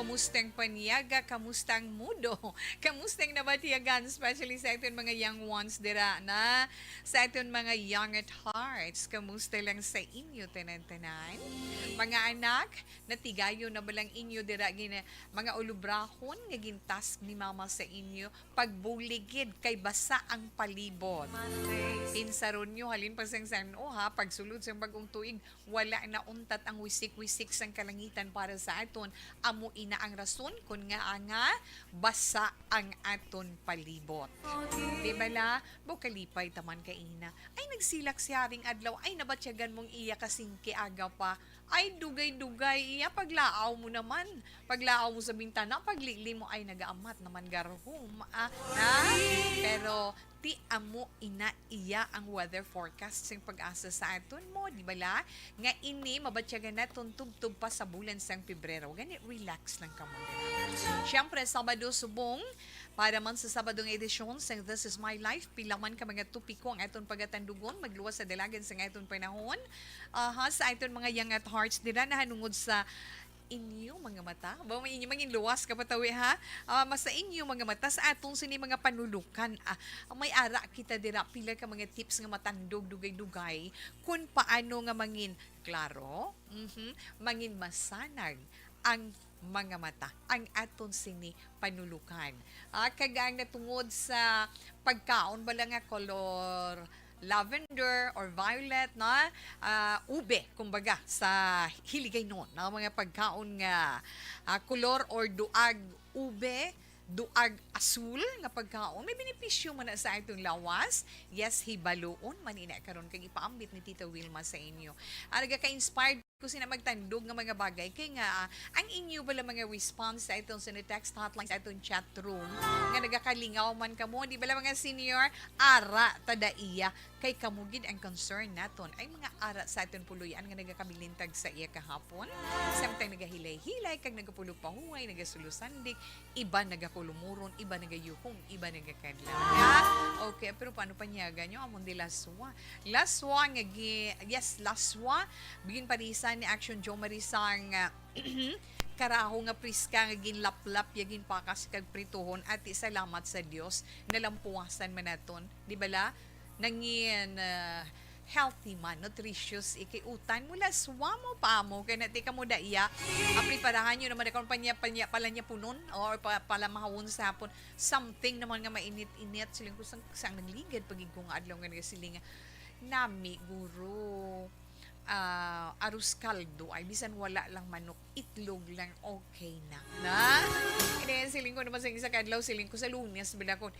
Kamustang paniyaga, kamustang mudo, kamustang nabatiyagan, especially sa atin mga young ones dira na, sa atin mga young at hearts. Kamusta lang sa inyo, tanan-tanan? Mga anak, natigayo na balang inyo dira gina, mga ulubrahon, nga gintask ni mama sa inyo, pagbuligid kay basa ang palibot. Pinsaron nyo, halin pa sang o ha, pagsulod sa bagong tuig, wala na untat ang wisik-wisik sang kalangitan para sa aton. Amo ina ang rason kung nga basa ang aton palibot. Di ba la? Bukalipay taman ka ina. Ay nagsilak si Haring Adlaw, ay nabatyagan mong iya kasing kiaga pa. Ay dugay-dugay iya, paglaaw mo naman. Paglaaw mo sa bintana, paglili mo ay nagaamat naman garhum. Pero ti amo ina iya ang weather forecast sing pag-asa sa aton mo, di ba la? Nga ini mabatyagan na tugtog pa sa bulan sang Pebrero. Gani relax lang ka mo. Siyempre, Sabado subong para man sa Sabadong edisyon sa This Is My Life, pilaman ka mga tupiko ang aton pagatandugon, magluwas sa dalagan sa aton panahon. Sa aton mga young at hearts, dira na hanungod sa inyo mga mata. Ba may inyo mangin luwas ka patawi ha. Mas sa inyo mga mata sa atong sini mga panulukan. May ara kita dira pila ka mga tips nga matandog dugay-dugay kung paano nga mangin klaro, mangin masanag ang mga mata ang aton sini panulukan. Kagang natungod sa pagkaon bala nga kolor lavender or violet na ube kumbaga sa hiligay noon na mga pagkaon nga kolor or duag ube duag asul nga pagkaon may benepisyo man na sa itong lawas. Yes, hibaloon manina karon kag ipaambit ni Tita Wilma sa inyo. Araga ka inspired ko sina magtandog nga mga bagay kay nga ang inyo bala mga response sa itong sa text hotline sa itong chat room nga nagakalingaw man kamo di bala mga senior ara tada iya kay kamugid ang concern naton ay mga ara sa aton puluyan nga nagakabilintag sa iya kahapon samtang nagahilay-hilay kag nagapulog pahuway nagasulusandik iba nagakulumuron iba nagayuhong iba nagakadlaw okay pero paano panyaga nyo amon di laswa nga yes laswa bigin parisa ni Action Jo Marisang karaho nga priska nga ginlaplap yagin pakas kag prituhon at salamat sa Dios nalampuasan man naton di bala nangin healthy man nutritious ikiutan mula swamo pa mo kay nati ka mo daiya preparahan nyo naman akong pala niya punon or pala mahawon sa hapon something naman nga mainit-init siling ko sang nagligad pagig kong adlaw nga silinga nami guro arroz kaldo ay bisan wala lang manok itlog lang okay na and then siling ko naman sa isa kadlaw siling ko sa Lunes bila kun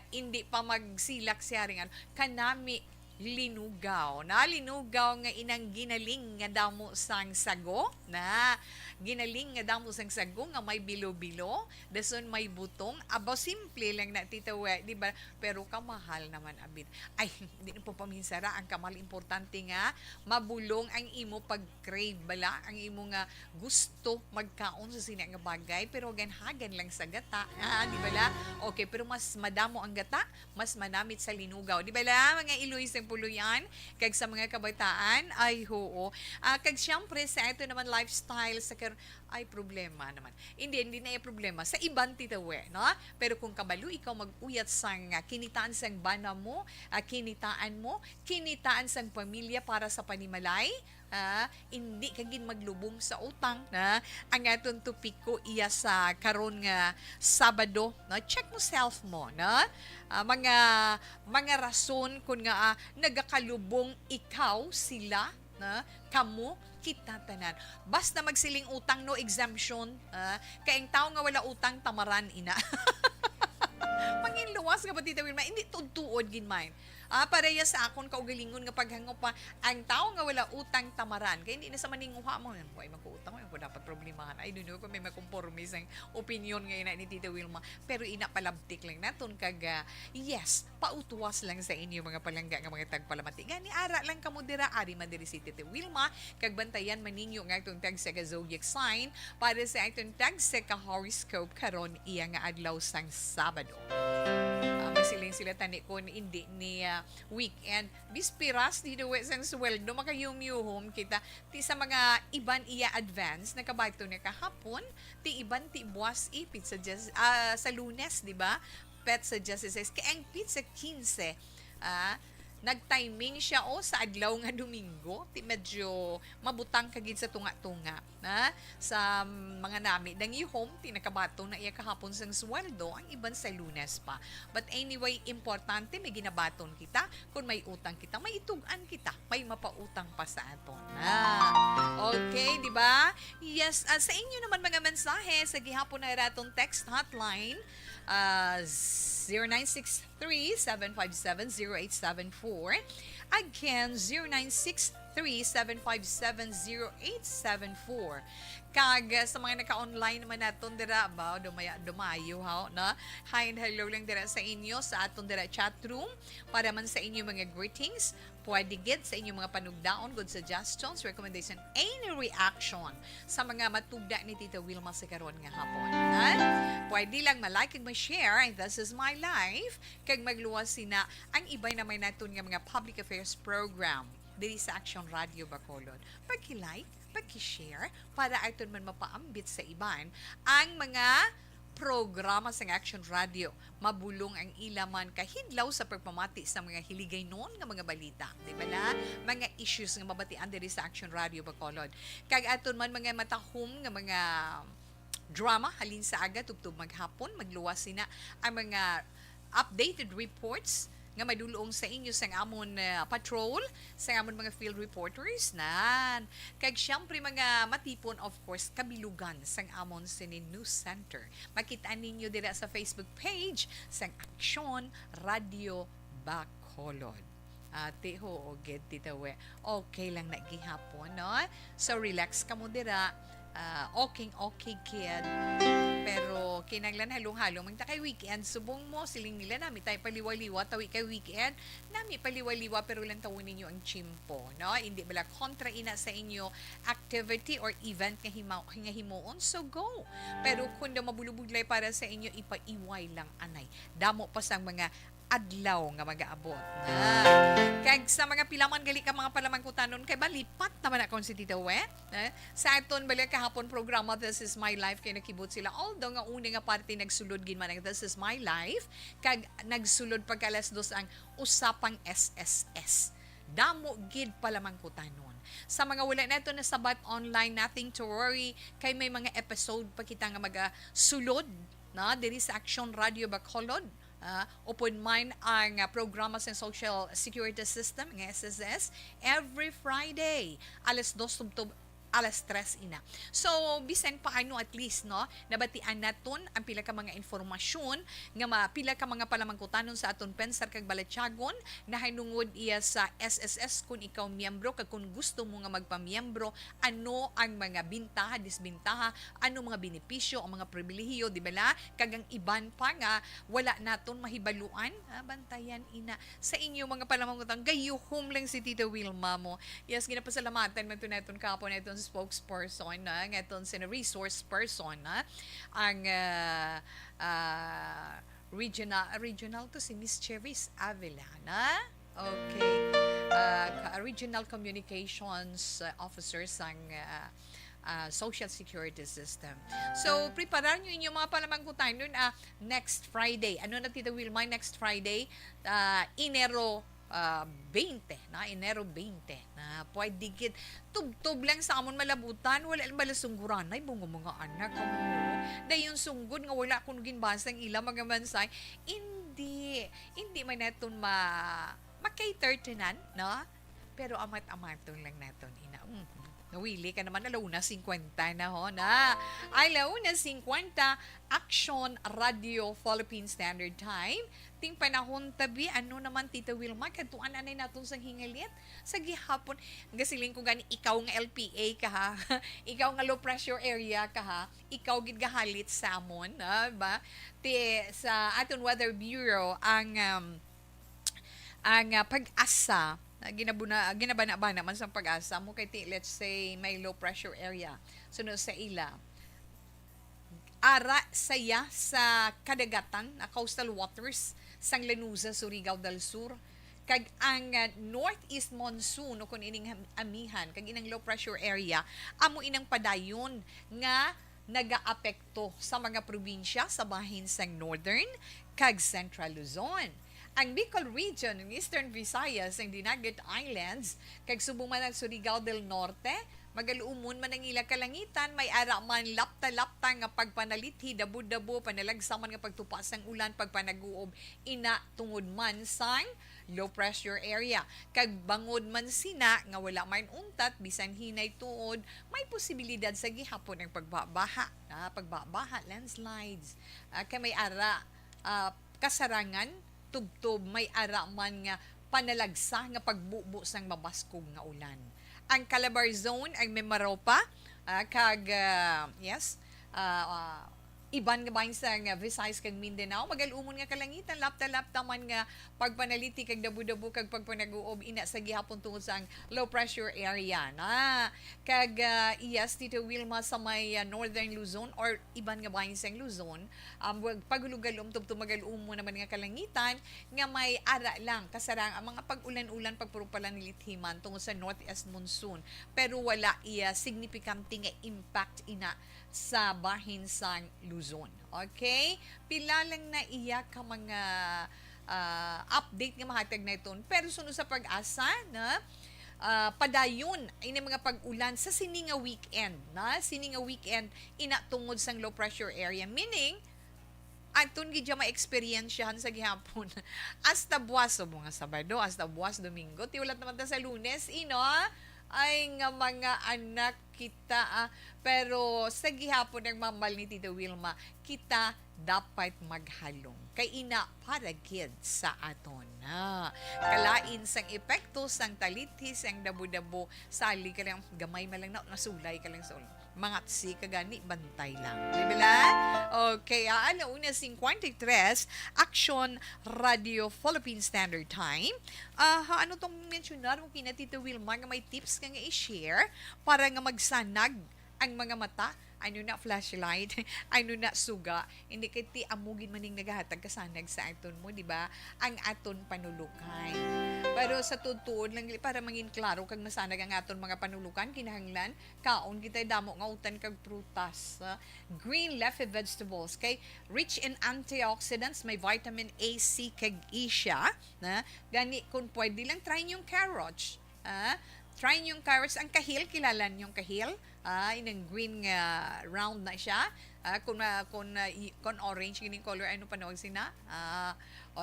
hindi pa magsilak siya ring kanami linugaw nga inang ginaling nga damo sang sago na ginaling nga damo sang sago nga may bilo-bilo dason may butong aba simple lang na titawa di ba pero kamahal naman abit ay di na po paminsara ang kamal importante nga mabulong ang imo pag crave bala ang imo nga gusto magkaon sa sina nga bagay pero ganhagan lang sa gata di bala okay pero mas madamo ang gata mas manamit sa linugaw di bala mga Iloy sa puluyan kag sa mga kabataan ay hoo kag syempre sa ito naman lifestyle sa ay problema naman hindi na yung problema sa ibang titawe no pero kung kabalo ikaw mag-uyat sang kinitaan sang bana mo kinitaan sang pamilya para sa panimalay hindi kagin maglubong sa utang na ang aton tupiko iya sa karon nga Sabado no check mo self mo no mga rason kung nga nagakalubong ikaw sila na kamo kita tanan basta magsiling utang no exemption kay ang tao nga wala utang tamaran ina Panginluwas nga ba Tita Wilma? Hindi tuod ginmain. Pareya sa akon kaugalingon nga paghango pa ang tao nga wala utang tamaran kay hindi na sa maninguha mo yan ay magkuutang mo dapat problemahan ay dunyo ko may makompromise ang opinion nga ina ni Tita Wilma pero ina palabtik lang naton kag yes pautuwas lang sa inyo mga palangga nga mga tagpalamati gani ara lang kamo dira ari man diri si Tita Wilma kag bantayan man ninyo nga itong tag sa zodiac sign para sa itong tag sa horoscope karon iya nga adlaw sang Sabado. Masiling sila tani ko ni hindi ni weekend. Bispiras di daw sang sweldo makayumyuhom kita ti sa mga iban iya advance nakabato ni kahapon ti iban ti buwas ipit sa Lunes, di ba? Pet sa Justice kay ang pizza 15 nag-timing siya sa adlaw nga Domingo ti medyo mabutang kagid sa tunga-tunga sa mga nami dang i-home ti nakabato na iya kahapon sang sweldo ang iban sa Lunes pa, but anyway importante may ginabaton kita kung may utang kita may itugan kita may mapautang pa sa aton okay, di ba? Yes, sa inyo naman mga mensahe sa gihapon na ratong text hotline 0963-757-0874. Again, 0963-757-0874. Kag sa mga naka-online naman naton dira ba dumayo na. Hi and hello lang dira sa inyo sa aton dira chat room para man sa inyo mga greetings. Pwede gid sa inyong mga panugdaon, good suggestions, recommendation, any reaction sa mga matugda ni Tita Wilma sa karon nga hapon. Pwede lang ma-like ug ma-share, and this is my life, kag magluwas sina ang ibay na may naton nga mga public affairs program diri sa Action Radio Bacolod. Pagki-like, pagki-share, para aton man mapaambit sa iban ang mga programa sa Action Radio. Mabulong ang ilaman kahidlaw sa pagpamati sa mga hiligay noon nga mga balita. Di ba na? Mga issues nga mabatian diri sa Action Radio Bacolod. Kag aton man mga matahom nga mga drama halin sa aga tugtog maghapon magluwas sina ang mga updated reports nga madulong sa inyo sa amon patrol, sa amon mga field reporters nan. Kag syempre mga matipon of course kabilugan sa amon sinin news center. Makita ninyo dira sa Facebook page sa Action Radio Bacolod. Ate ho, get titawe. Okay lang na gihapon, no? So relax ka mo dira. Okay kid. Pero kinanglan halong-halong magta kay weekend subong mo siling nila nami tay paliwaliwa tawi kay weekend nami paliwaliwa pero lang tawon ninyo ang chimpo, no? Hindi bala kontra ina sa inyo activity or event nga himuon, so go. Pero kung daw mabulubuglay para sa inyo ipaiway lang anay damo pa sang mga adlaw nga mag-aabot. Kag sa mga pilaman gali ka mga palamangkutanon kay balipat naman akong si Tita We. Sa aton bali kahapon programa This is My Life kay nakibot sila. Although nga una nga parte nagsulod gid man ang This is My Life kag nagsulod pagka alas 2 ang usapang SSS. Damo gid palamangkutanon. Sa mga wala neto na sabat online, nothing to worry kay may mga episode pa kita nga magasulod na diri sa Action Radio Bacolod. Open mind ang programa sa Social Security System ng SSS every Friday alas 2 tubtob alas 3 ina. So bisan paano at least no nabatian naton ang pila ka mga informasyon nga pila ka mga palamangkutanon sa aton pensar kag balatyagon na hinungod iya sa SSS kung ikaw miyembro kag kung gusto mo nga magpamiyembro ano ang mga bintaha disbintaha ano mga benepisyo ang mga pribilehiyo di ba la kag ang iban pa nga wala naton mahibaluan bantayan ina sa inyo mga palamangkutan gayuhom lang si Tita Wilma mo. Yes ginapasalamatan man naton kapon naton spokesperson na ngaton sina resource person na ang regional to si Miss Chevis Avellana. Okay. Regional Communications Officer sang Social Security System. So, preparan nyo inyong mga palamangkutan nun next Friday. Ano na Tita Wilma next Friday? Enero 20 na Enero 20 na pwede gid tubtob lang sa amon malabutan wala bala sungguran ay bungo mga anak mo dayon sunggod nga wala kun ginbasang ila mga mansay hindi man naton ma-cater tanan no pero amat-amaton lang naton ina nawili ka naman alauna 50 na ho na. Alauna 50 Action Radio Philippine Standard Time. Ting panahon tabi ano naman Tita Wilma kadtuan anay naton sang hingalit sa gihapon gasiling ko gani ikaw nga LPA ka ha. Ikaw nga low pressure area ka ha. Ikaw gid gahalit sa amon ba? Sa aton Weather Bureau ang pag-asa ginabana-bana man sa pag-asa mo kay let's say may low pressure area sunod sa ila ara saya sa kadagatan na coastal waters sang Lanuza, Surigao del Sur. Kag ang northeast monsoon o kun ining amihan kag inang low pressure area amo inang padayon nga nagaapekto sa mga probinsya sa bahin sang northern kag central Luzon. Ang Bicol region ng Eastern Visayas ang Dinagat Islands kag subong man ang Surigao del Norte magaluumon man ang ila kalangitan may ara man lapta-lapta nga pagpanalithi dabo-dabo panalagsaman nga pagtupas sang ulan pagpanaguob ina tungod man sang low pressure area kag bangod man sina nga wala man untat bisan hinay tuod may posibilidad sa gihapon ang pagbabaha landslides kay may ara kasarangan tubtob may ara man nga panalagsa nga pagbubo sang mabaskog nga ulan. Ang Calabar Zone ang Mimaropa kag iban nga bahin sa Visayas kag Mindanao magalumon nga kalangitan lapta-lapta man nga pagpanaliti kag dabu-dabu kag pagpanaguob ina sa gihapon tungod sa low pressure area na kag Tito Wilma sa may northern Luzon or iban nga bahin sa Luzon pagulugalom tubto magalumon naman nga kalangitan nga may ara lang kasarang ang mga pag-ulan-ulan pagpurupalan nilithiman tungod sa northeast monsoon pero wala significante nga impact ina sa bahin sang Luzon. Okay? Pila lang na iya ka mga update nga mahatag na ito. Pero sunod sa pag-asa na padayon ay mga pag-ulan sa sininga weekend. Sininga weekend inatungod sang low pressure area. Meaning, atun gidya ma-experiensyahan sa gihapon. Hasta buwas o mga Sabado, hasta buwas Domingo. Tiulat naman ta sa Lunes, ay nga mga anak kita pero sa gihapon ng mamal ni Tito Wilma kita dapat maghalong kay ina para gid sa aton kalain sang epekto sang talithi sang dabo-dabo sali ka lang gamay malang na nasulay ka lang sa mga tsi kagani bantay lang di ba? Okay, alauna 53 Action Radio Philippine Standard Time. Ano tong mentionar mo kina Tito Wilma nga may tips nga i-share para nga magsanag ang mga mata ano na flashlight, ano na suga, hindi kiti amugin maning nagahatag kasanag sa aton mo, di ba? Ang aton panulukan. Pero sa tutuod lang para mangin klaro kag masanag ang aton mga panulukan kinahanglan kaon kita damo nga utan kag prutas, green leafy vegetables kay rich in antioxidants, may vitamin A, C kag E siya, na gani kung pwede lang try yung carrots. Try yung carrots. Ang kahil, kilala yung kahil. Inang green round na siya. Kung orange, gining color, ano panawag sina?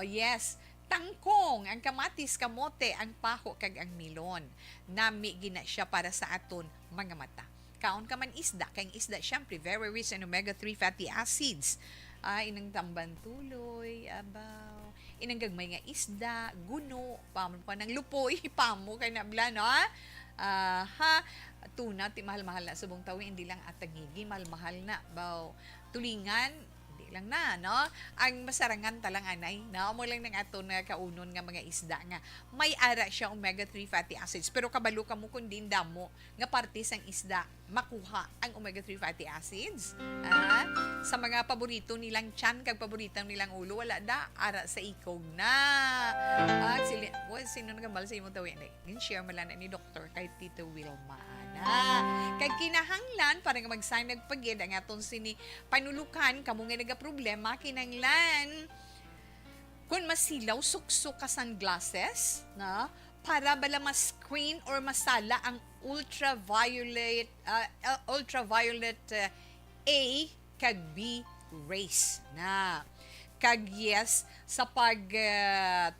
Yes. Tangkong, ang kamatis, kamote, ang paho, kag ang milon. Nami gina siya para sa aton mga mata. Kaon ka man isda. Kaya isda, syempre, very rich in omega-3 fatty acids. Inang tamban tuloy, abaw. Inang gagmay nga isda, guno, pamo pa ng lupoy, pamo kay nabla, no? Tuna, mahal-mahal na subong tawi, hindi lang atagigi, mahal-mahal na, baw, tulingan, hindi lang na, no? Ang masarangan talang anay, no? Mo lang ng aton nga kaunon nga mga isda nga, may ara siya omega-3 fatty acids, pero kabalo ka mo kung din damo, nga parte sang isda, makuha ang omega-3 fatty acids. Sa mga paborito nilang tiyan, kag paborito nilang ulo, wala da, ara sa ikog na. Sino nagambal sa imo tawin? Share mo lang ni Dr. kay Tito Wilma. Kay kinahanglan, para nga mag-sign nagpagid, ang aton sini panulukan, kamo nga nagaproblema, kinahanglan, kung masilaw, suksok ka sunglasses, na, para bala ma-screen or masala ang ultraviolet A kag B rays na kag yes sa pag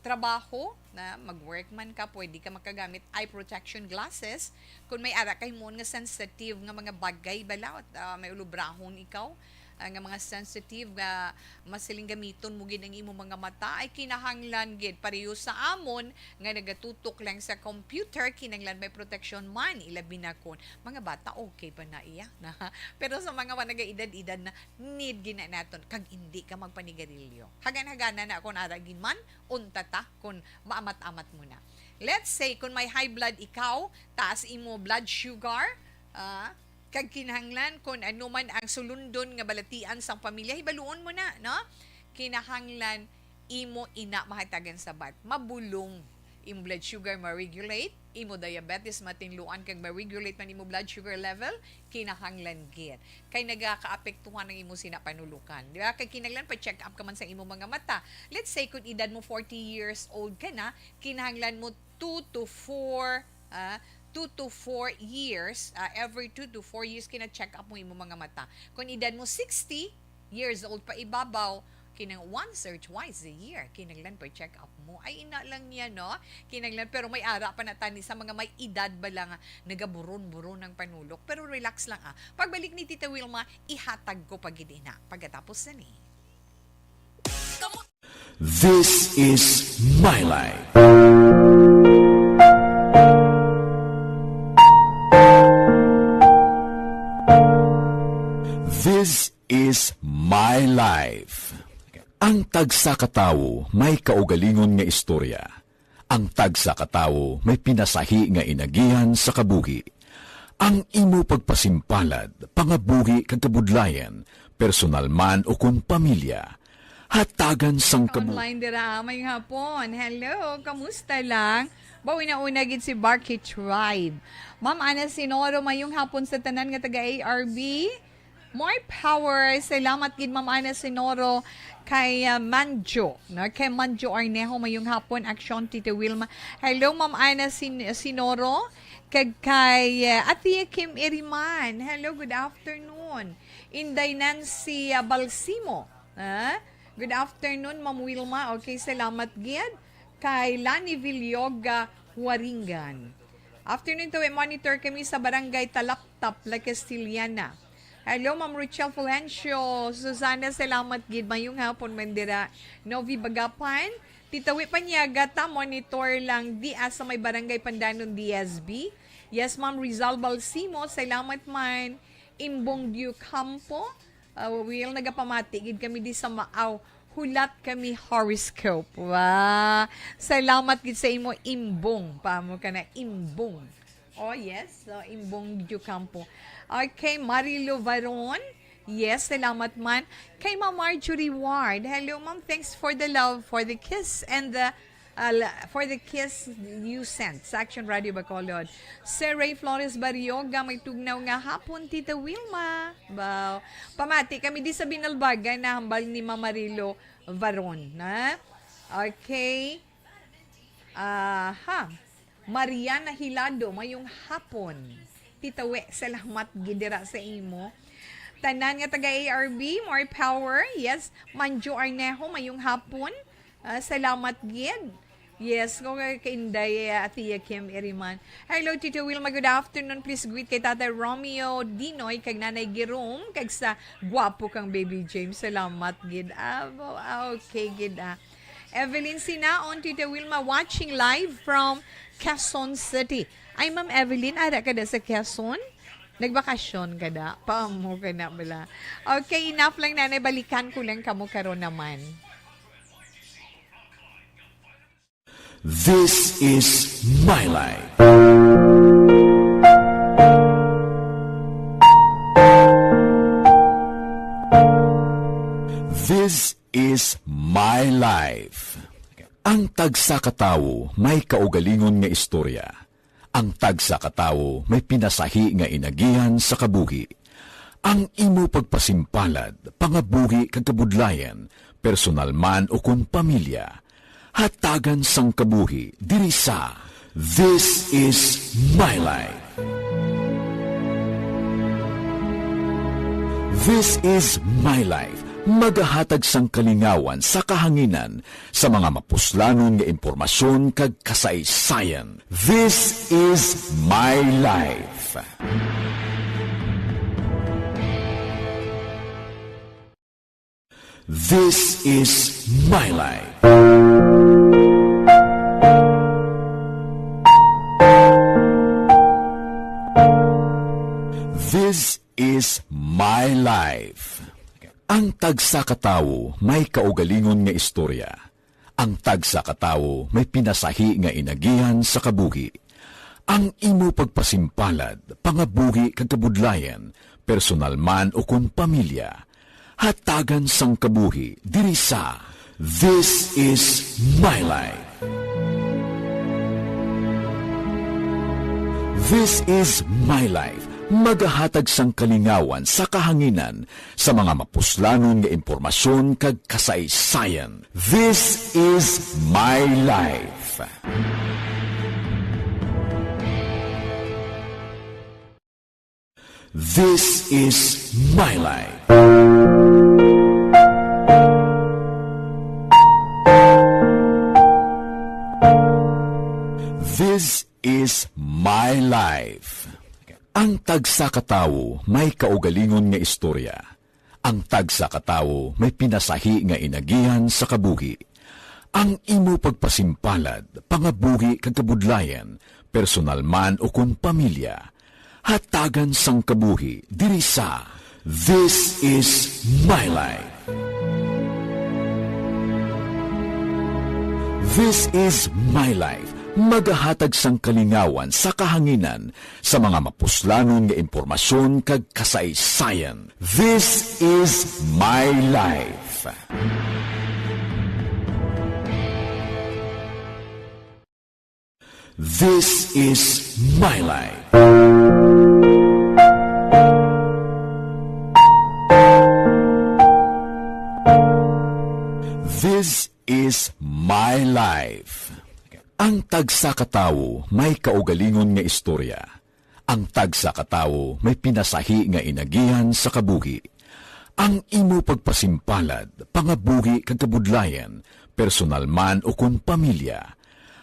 trabaho na mag-work man ka pwede ka makagamit eye protection glasses kung may ara kay mo nga sensitive nga mga bagay bala may ulubrahon ikaw nga mga sensitive nga masiling gamiton mo gid ang imo mga mata ay kinahanglan gid pareho sa amon nga nagatutok lang sa computer kinahanglan may protection man ilabi na kon mga bata okay pa na iya na pero sa mga nagaedad-edad na need gina naton kag hindi ka magpanigarilyo hagan-hagana na kon aragin man untata kon maamat-amat mo na let's say kung may high blood ikaw taas imo blood sugar kag kinahanglan kung ano man ang sulundon nga balatian sa pamilya hibaluon mo na no kinahanglan imo ina mahatagan sabat mabulong imo blood sugar ma-regulate, imo diabetes matinluan kag ma-regulate man imo blood sugar level, kinahanglan gid. Kay nagaka-apektuhan ng imo sinapanulukan. Di ba? Kay kinahanglan pa check up ka man sa imo mga mata. Let's say kung edad mo 40 years old ka na, kinahanglan mo 2 to 4 years, every 2 to 4 years kina-check up mo imo mga mata. Kung edad mo 60 years old pa ibabaw, kinang once or twice a year, kinanglan pa check up mo. Ay, ina lang niya, no? Kinanglan, pero may ara pa na tani sa mga may edad ba lang nagaburon-buron ng panulok. Pero relax lang Pagbalik ni Tita Wilma, ihatag ko pagidina. Pagkatapos na ni. This is My Life. This is My Life. Ang tagsa katawo may kaugalingon nga istorya. Ang tagsa katawo may pinasahi nga inagihan sa kabuhi. Ang imo pagpasimpalad, pangabuhi kag kabudlayan, personal man o kun pamilya, hatagan sang kabuhi. Online dira, may hapon. Hello, kamusta lang? Bawi na una gid si Barky Tribe. Ma'am Ana Sinoro, mayong hapon sa tanan nga taga ARB. More power. Salamat gid Ma'am Ana Sinoro kay Manjo. No? Kay Manjo Arnejo mayong hapon. Action Tita Wilma. Hello Ma'am Ana Sinoro. Kay Atia Kim Iriman. Hello, good afternoon. Inday Nancy Balsimo. Good afternoon Ma'am Wilma. Okay, salamat gid. Kay Lani Villoga Waringan. Afternoon to, monitor kami sa barangay Talaptap, La Castillana. Hello, Ma'am Richelle Fulencio. Susana, salamat gid. Mayong hapon, Mandira. Novi Bagapan. Titawi Panyaga, monitor lang di sa may barangay Pandanon, DSB. Yes, Ma'am Rizal Balsimo. Salamat man. Imbong Diu Campo. Will nagapamati gid kami di sa Maaw. Hulat kami horoscope. Wow. Salamat gid sa imo, Imbong. Paamo ka na, Imbong. Oh, yes. Imbong Diu Campo. Okay, Marilo Varon. Yes, salamat man. Kay Ma'am Marjorie Ward. Hello, Ma'am. Thanks for the love, for the kiss, and for the kiss you sent sa Action Radio Bacolod. Sir Ray Flores Barrioga, may tugnaw nga hapon, Tita Wilma. Wow. Pamati kami di sa Binalbaga na hambal ni Ma'am Marilo Varon. Okay. Mariana Hilado, mayong hapon. Tita We, salamat gidira sa imo. Tanan nga taga ARB, more power. Yes, Manjo Arnejo, mayong hapon. Salamat gid. Yes, kung kainday Tia Kim Iriman. Hello, Tito Wilma, good afternoon. Please greet kay Tata Romeo Dinoy, kag Nanay Girom, kag sa gwapo kang Baby James. Salamat gid. Okay, gid. Evelyn Sinaon, Tito Wilma, watching live from Quezon City. Ay, Ma'am Evelyn, ara ka da sa Quezon? Nagbakasyon ka da? Paamo ka na bala. Okay, enough lang na. Balikan ko lang kamo karon naman. This is My Life. This is My Life. Ang tagsa katawo may kaugalingon nga istorya. Ang tagsa katawo may pinasahi nga inagihan sa kabuhi. Ang imo pagpasimpalad, pangabuhi kag kabudlayan, personal man o kun pamilya, hatagan sang kabuhi diri sa This is My Life. This is My Life. Magahatag sang kalingawan sa kahanginan sa mga mapuslanon nga impormasyon kag kasaysayan. This is My Life. This is My Life. This is My Life. Ang tagsa katawo may kaugalingon nga istorya. Ang tagsa katawo may pinasahi nga inagihan sa kabuhi. Ang imo pagpasimpalad, pangabuhi kag kabudlayan, personal man o kun pamilya, hatagan sang kabuhi diri sa This is My Life. This is My Life. Magahatag sang kalingawan sa kahanginan sa mga mapuslanon nga impormasyon kag kasaysayan. This is My Life. This is My Life. This is My Life. Ang tagsa katawo may kaugalingon nga istorya. Ang tagsa katawo may pinasahi nga inagihan sa kabuhi. Ang imo pagpasimpalad, pangabuhi kag kabudlayan, personal man o kun pamilya, hatagan sang kabuhi diri sa This is My Life. This is My Life. Magahatag sang kalingawan sa kahanginan sa mga mapuslanon nga impormasyon kag kasaysayan. This is My Life. This is My Life. This is My Life. Ang tagsa katawo may kaugalingon nga istorya. Ang tagsa katawo may pinasahi nga inagihan sa kabuhi. Ang imo pagpasimpalad, pangabuhi kag kabudlayan, personal man o kun pamilya,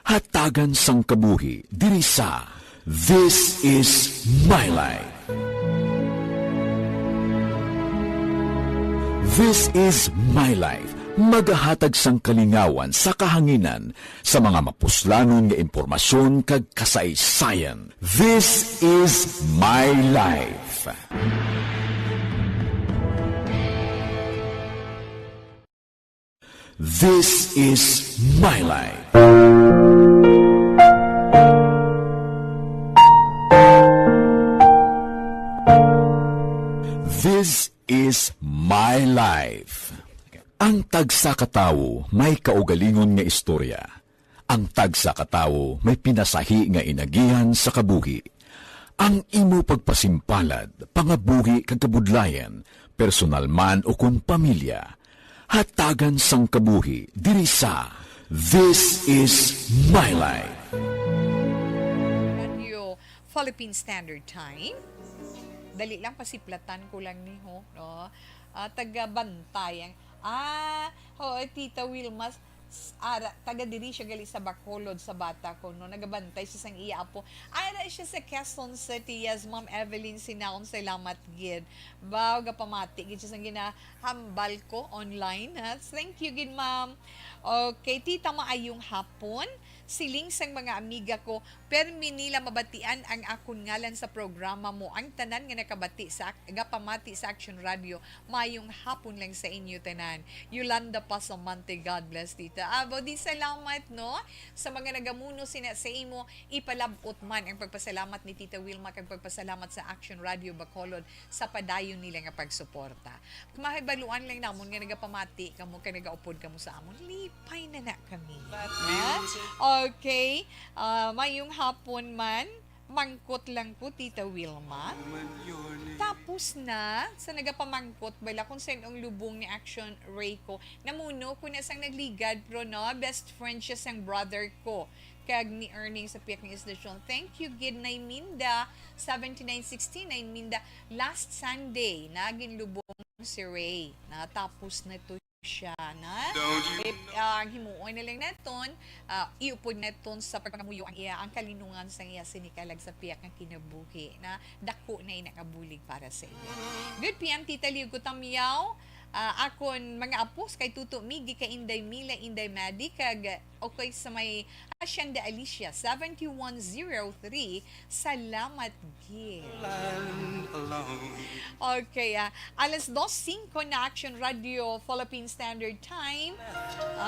hatagan sang kabuhi diri sa This is My Life. This is My Life. Magahatag sang kalingawan sa kahanginan sa mga mapuslanon nga impormasyon kag kasaysayan. This is My Life. This is My Life. This is My Life. Ang tagsa katawo may kaugalingon nga istorya. Ang tagsa katawo may pinasahi nga inagihan sa kabuhi. Ang imo pagpasimpalad, pangabuhi kag kabudlayan, personal man o kun pamilya, hatagan sang kabuhi diri sa This is My Life. Radio Philippine Standard Time. Dali lang pasiplatan ko lang ni ho, no? Taga-bantay Tita Wilma, taga diri siya gali sa Bacolod sa bata ko, no? Nagabantay siya sang iya po. Ara siya sa Quezon City, yes, Ma'am Evelyn Sinaon, salamat gid. Baw, gapamati, gid siya sang ginahambal ko online, ha? Thank you gid, Ma'am. Okay, tita, maayong hapon. Siling sang mga amiga ko, permi nila mabatian ang akon ngalan sa programa mo. Ang tanan nga nakabati sa gapamati sa Action Radio, mayong hapon lang sa inyo tanan. Yolanda Pasamante, God bless tita. Abo, di salamat, no? Sa mga nagamuno sina sa imo, ipalabot man ang pagpasalamat ni Tita Wilma kag pagpasalamat sa Action Radio Bacolod sa padayon nila nga pagsuporta. Kumahibaluan lang namon nga nagapamati kamo kay nagaupod kamo sa amon. Lipay na kami. Ha? Okay. Mayong hapon man, mangkot lang ko, Tita Wilma. Tapos na, sa nagapamangkot, bala kung saan ang lubong ni Action Ray ko, namuno ko na sang nagligad, pero no, best friend siya sang brother ko. Kag ni Erning sa piyak ng istasyon. Thank you, Gid Minda, 7969 Minda. Last Sunday, naging lubong si Ray. Natapos na to siya na ang himuoy na lang naton iupod naton sa pagpangamuyo ang iya ang kalinungan sa iya sinikalag sa piyak ng kinabuhi na dako na inakabulig para sa iya. Good PM Tita Liu Kutamiyaw, akon mga apos kay Tuto Migi kay Inday Mila Inday Madi kag okay sa may Hacienda Alicia 7103. Salamat gid. Okay, alas 2:05 na Action Radio Philippine Standard Time.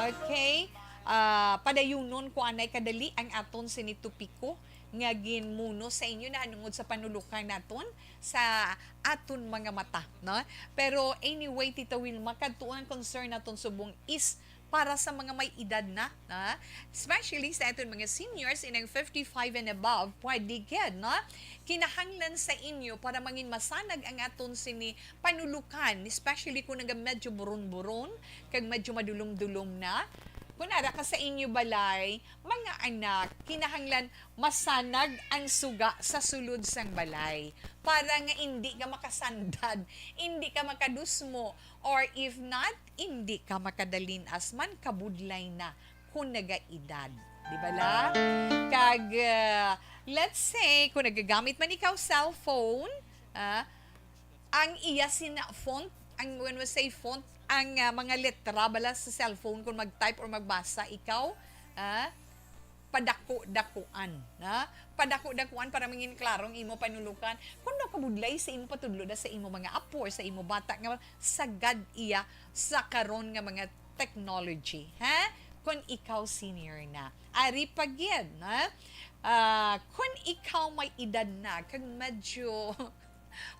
Okay. Padayunon ko anay kadali ang aton sinitupiko nga ginmuno sa inyo na anungod sa panulukan naton sa aton mga mata, no? Pero anyway, Tita Wilma, kadtuan concern naton subong is para sa mga may edad na, especially sa aton mga seniors inang 55 and above, pwede gid, no? Kinahanglan sa inyo para mangin masanag ang aton sini panulukan, especially kung naga medyo buron-buron, kag medyo madulom-dulom na. Kunara ka sa inyo balay, mga anak, kinahanglan masanag ang suga sa sulod sang balay. Para nga hindi ka makasandad, hindi ka makadusmo, or if not, hindi ka makadalinas man, kabudlay na kung nagaedad. Di ba la? Kag, let's say, kung nagagamit man ikaw cellphone, ang iya sina font, ang when we say font, ang mga letra bala sa cellphone kung mag-type or magbasa ikaw, padako-dakuan, padako-dakuan para mangin klarong imo panulukan kung nakabudlay sa imo patudlo sa imo mga apo sa imo bata nga sagad iya sa karon nga mga technology, kung ikaw senior na ari pagyed na kung ikaw may edad na kag medyo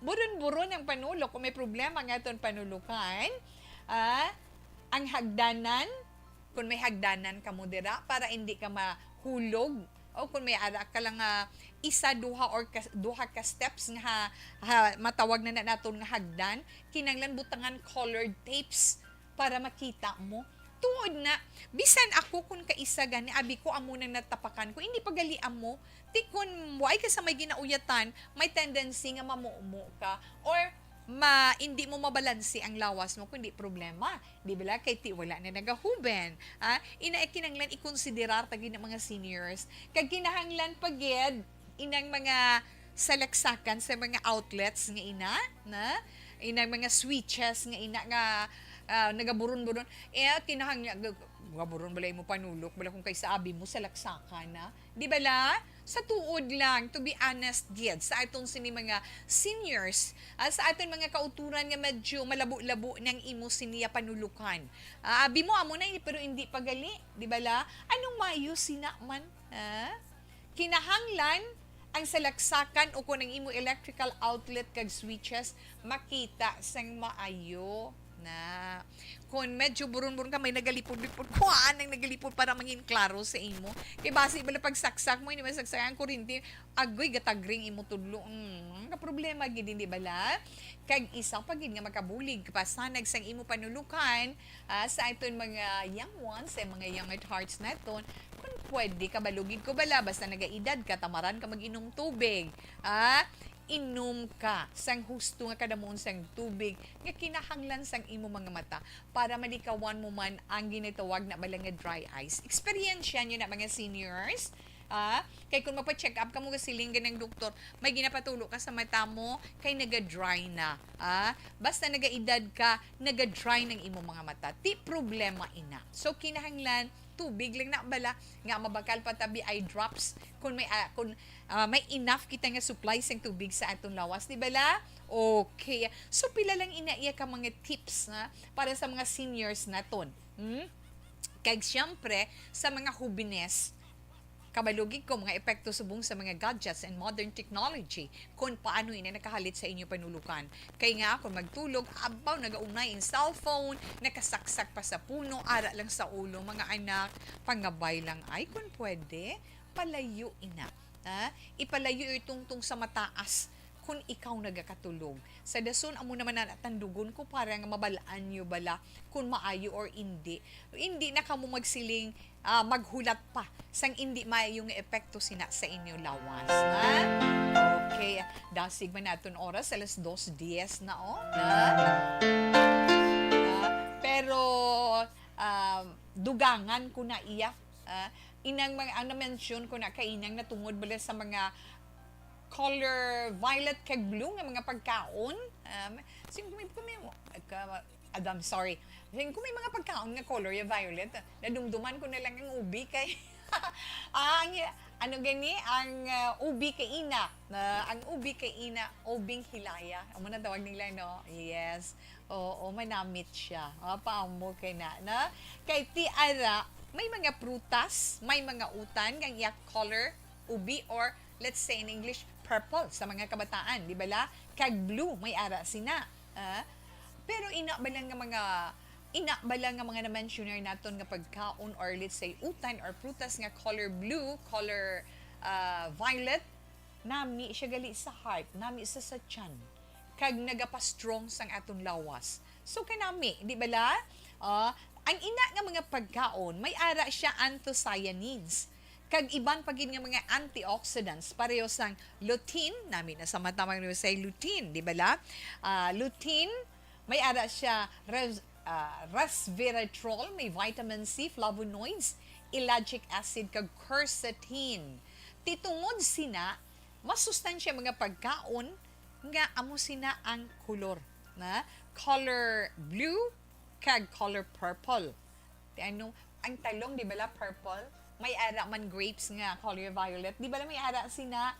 buron-buron ang panulo, kung may problema nga itong panulukan, ang hagdanan, kung may hagdanan ka mo dira, para hindi ka mahulog, o kung may ara ka lang isa, duha, or duha ka steps nga matawag na naton nga hagdan, kinanglan butangan colored tapes para makita mo. Tuod na, bisan ako kung kaisa gani, abi ko amo nang natapakan ko, hindi pagalian mo, ti kung why ka sa may ginauyatan, may tendency nga mamuumo ka, or hindi mo mabalansi ang lawas mo, kundi problema. Di ba? Kay ti wala na nagahuben. Kinanglan ikonsiderar tagi ng mga seniors. Kag kinahanglan pagid inang mga salaksakan sa mga outlets nga inang mga switches nga nga nagaburon-buron, kinahanglan gaburon balay mo panulok bala kung kay abi mo sa laksakan na, di ba la? Sa tuod lang, to be honest, gid sa aton sini mga seniors, sa aton mga kauturan nga medyo malabo-labo ng imo siniya panulukan. Abi mo amo na pero hindi pagali, di ba la? Anong maayo sina man? Kinahanglan ang salaksakan o kung ang imo electrical outlet kag switches makita sang maayo na. Kung medyo buron-buron ka, may nagalipod-lipod, kuhaan ang nagalipod para mangin klaro sa imo. Kaya basi bala pagsaksak mo, hindi man saksak ang kurinti, agoy gatagring imo tudlo. Problema gid hindi bala. Kag isang pagid nga makabulig kapasanag sang imo panulukan sa aton mga young ones, sa mga young at hearts naton, kung pwede ka balugid ko bala, basta nagaedad ka, tamaran ka mag-inom tubig. Inom ka sang husto nga kadamon sang tubig nga kinahanglan sang imo mga mata para malikawan mo man ang ginatawag na balang nga dry eyes. Experience niyo na mga seniors. Kay kung magpa-check up ka mo kasilinggan ng doktor, may ginapatulo ka sa mata mo, kay naga-dry na. Basta nagaedad ka, naga-dry ng imo mga mata. Ti problema ina. So kinahanglan tubig lang na bala nga mabakal patabi eye drops kung may enough kita nga supply sang tubig sa aton lawas, di bala? Okay. So pila lang inaiya ka mga tips na para sa mga seniors naton. Kag syempre sa mga hubines, kabalugig ko mga epekto subong sa mga gadgets and modern technology kung paano ina nakahalit sa inyo panulukan. Kay nga kung magtulog, abaw nagaunay in cellphone, nakasaksak pa sa puno, ara lang sa ulo, mga anak, pangabay lang ay kung pwede, palayo ina. Ipalayo itungtong sa mataas kung ikaw nagakatulog. Sa dason, amo naman na tandugon ko para nga mabalaan nyo bala kung maayo or hindi. Hindi na ka mo magsiling maghulat pa sang hindi maayong epekto sina sa inyo lawas. Okay, dasig man natin oras, alas 2:10 na pero dugangan ko na iya. Inang mga ang na-mention ko na kainang natungod bala sa mga color violet kag blue nga mga pagkaon. I'm sorry. Kung may mga pagkaon nga color ya violet, nadumduman ko na lang ang ubi kay ang ubi kay ina. Ang ubi kay ina, ubing hilaya. Amo na tawag nila, no? Yes. Oo, manamit siya. Paamo kay na. Kay ti ara, may mga prutas, may mga utan nga iya color ubi or let's say in English purple sa mga kabataan, di ba la? Kag blue may ara sina. Pero ina ba lang nga mga ina bala nga mga na-mentioner naton nga pagkaon or let's say utan or prutas nga color blue, color violet, nami siya gali sa heart, nami sa tiyan, kag nagapa-strong sang aton lawas. So kanami, di bala? Ang ina nga mga pagkaon, may ara siya anthocyanins. Kag iban pagin nga mga antioxidants, pareho sang lutein, nami na sa matamang nyo say lutein, di bala? Lutein, may ara siya resveratrol, may vitamin C, flavonoids, ellagic acid, kag quercetin. Titungod sina, masustansya mga pagkaon nga amo sina ang kolor, na color blue kag color purple. Ano, ang talong di bala purple, may ara man grapes nga color violet, di bala may ara sina.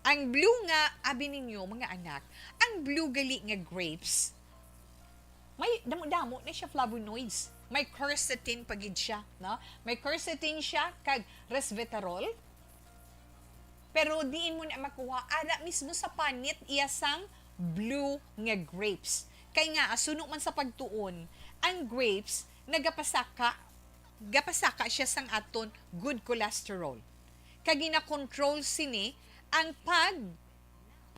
Ang blue nga abi ninyo mga anak, ang blue gali nga grapes, may damo-damo na siya flavonoids. May quercetin pagid siya, no? May quercetin siya kag resveratrol. Pero diin mo na makuha ara mismo sa panit iya sang blue nga grapes. Kay nga asuno man sa pagtuon, ang grapes gapasaka siya sang aton good cholesterol. Kag gina-control sini ang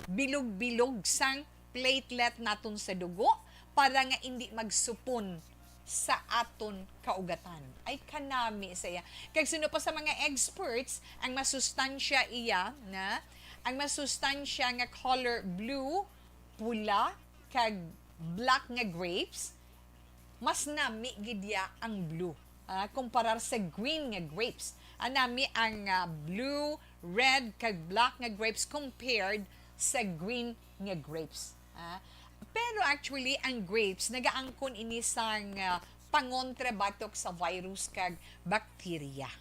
bilog-bilog sang platelet naton sa dugo para nga hindi magsupon sa aton kaugatan. Ay kanami saya. Kag sino pa sa mga experts, ang masustansya iya na ang masustansya nga color blue, pula, kag black nga grapes, mas nami gidya ang blue. Kumparar sa green nga grapes. Nami ang blue, red, kag black nga grapes compared sa green nga grapes. Pero actually, ang grapes, nagaangkon ini sang pangontra batok sa virus kag bakterya.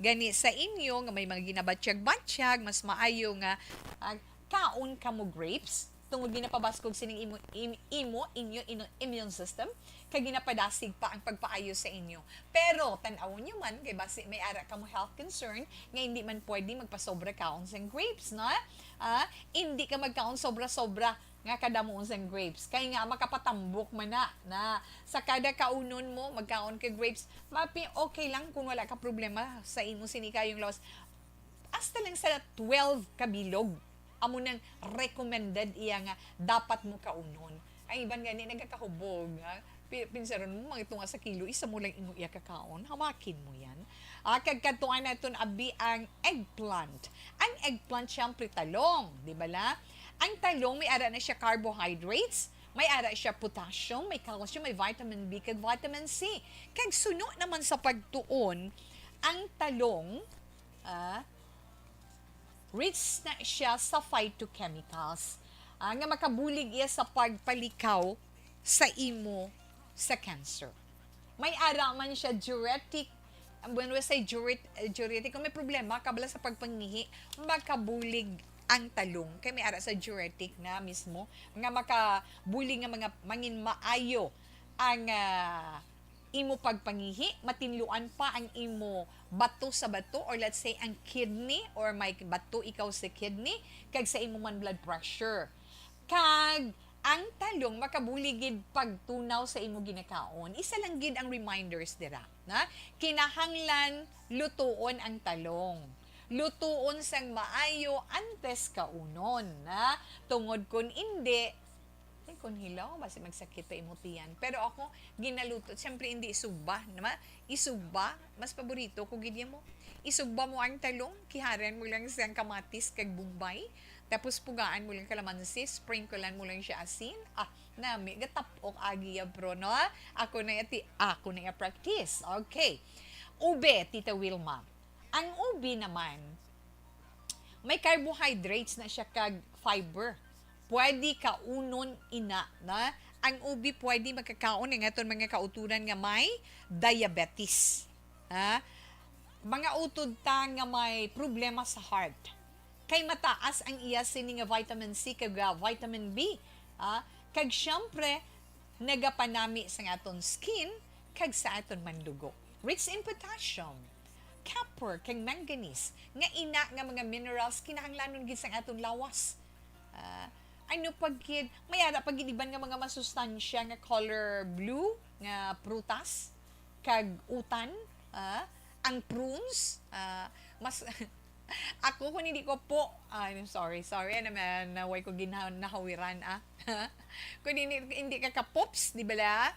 Gani sa inyo, nga may mga ginabatsyag-batsyag, mas maayo nga kaon ka mo grapes, tungod ginapabaskog sining inyo immune system, kag ginapadasig pa ang pagpaayo sa inyo. Pero, tan-awon nyo man, kay basi may ara ka mo health concern, nga hindi man pwede magpasobra kaon sa grapes, no? Hindi ka magkaon sobra-sobra nga kada mo unsang grapes. Kaya nga makapatambok man na sa kada kaunon mo magkaon ka grapes, mapi okay lang kung wala ka problema sa imo sinikayong lawas. Hasta lang sa 12 kabilog amo nang recommended iya nga dapat mo kaunon. Ay iban gani nagakahubog, pinsaron mo mga ito nga sa kilo, isa mo lang imo iya kakaon, hamakin mo yan. Kag katuan naton abi ang eggplant. Ang eggplant syempre talong, di ba la? Ang talong, may ara na siya carbohydrates, may ara siya potassium, may calcium, may vitamin B, kag vitamin C. Kag suno naman sa pagtuon, ang talong, rich na siya sa phytochemicals, nga makabulig iya sa pagpalikaw sa imo sa cancer. May ara man siya diuretic, when we say diuretic, kung may problema, kabala sa pagpangihi, makabulig ang talong kay may ara sa diuretic na mismo nga makabulig nga mga mangin maayo ang imo pagpangihi, matinluan pa ang imo bato sa bato, or let's say ang kidney, or may bato ikaw sa kidney, kag sa imo man blood pressure. Kag ang talong makabuligid pagtunaw sa imo ginakaon. Isa lang gid ang reminders dira, na kinahanglan lutuon ang talong. Lutuon sang maayo antes kaunon, na tungod kun hindi kung hilaw basi magsakit ta imutian. Pero ako ginaluto, siyempre hindi isugba, isugba mas paborito ko gid mo. Isugba mo ang talong, kiharan mo lang siyang kamatis kag bumbay, tapos pugaan mo lang kalamansi, sprinklean mo lang siya asin. Nami gatapok agi ya bro, no? Ako na practice. Okay. Ube, Tita Wilma. Ang ubi naman, may carbohydrates na siya kag fiber. Pwede kaunon ina na. Ang ubi pwede magkakaon ng aton mga kautunan nga may diabetes. Mga utod ta nga may problema sa heart. Kay mataas ang iya sini nga vitamin C kag vitamin B. Kag syempre nagapanami sa aton skin kag sa aton mandugo. Rich in potassium, copper, kag manganese, nga ina nga mga minerals kinahanglanon gid sa aton lawas. ano pagkid may ara pagid iban nga mga masustansya nga color blue nga prutas kag utan, ang prunes, mas ako kung hindi ko po, I'm sorry naman, naway ko nahawiran, kung hindi ka kapops, di ba la?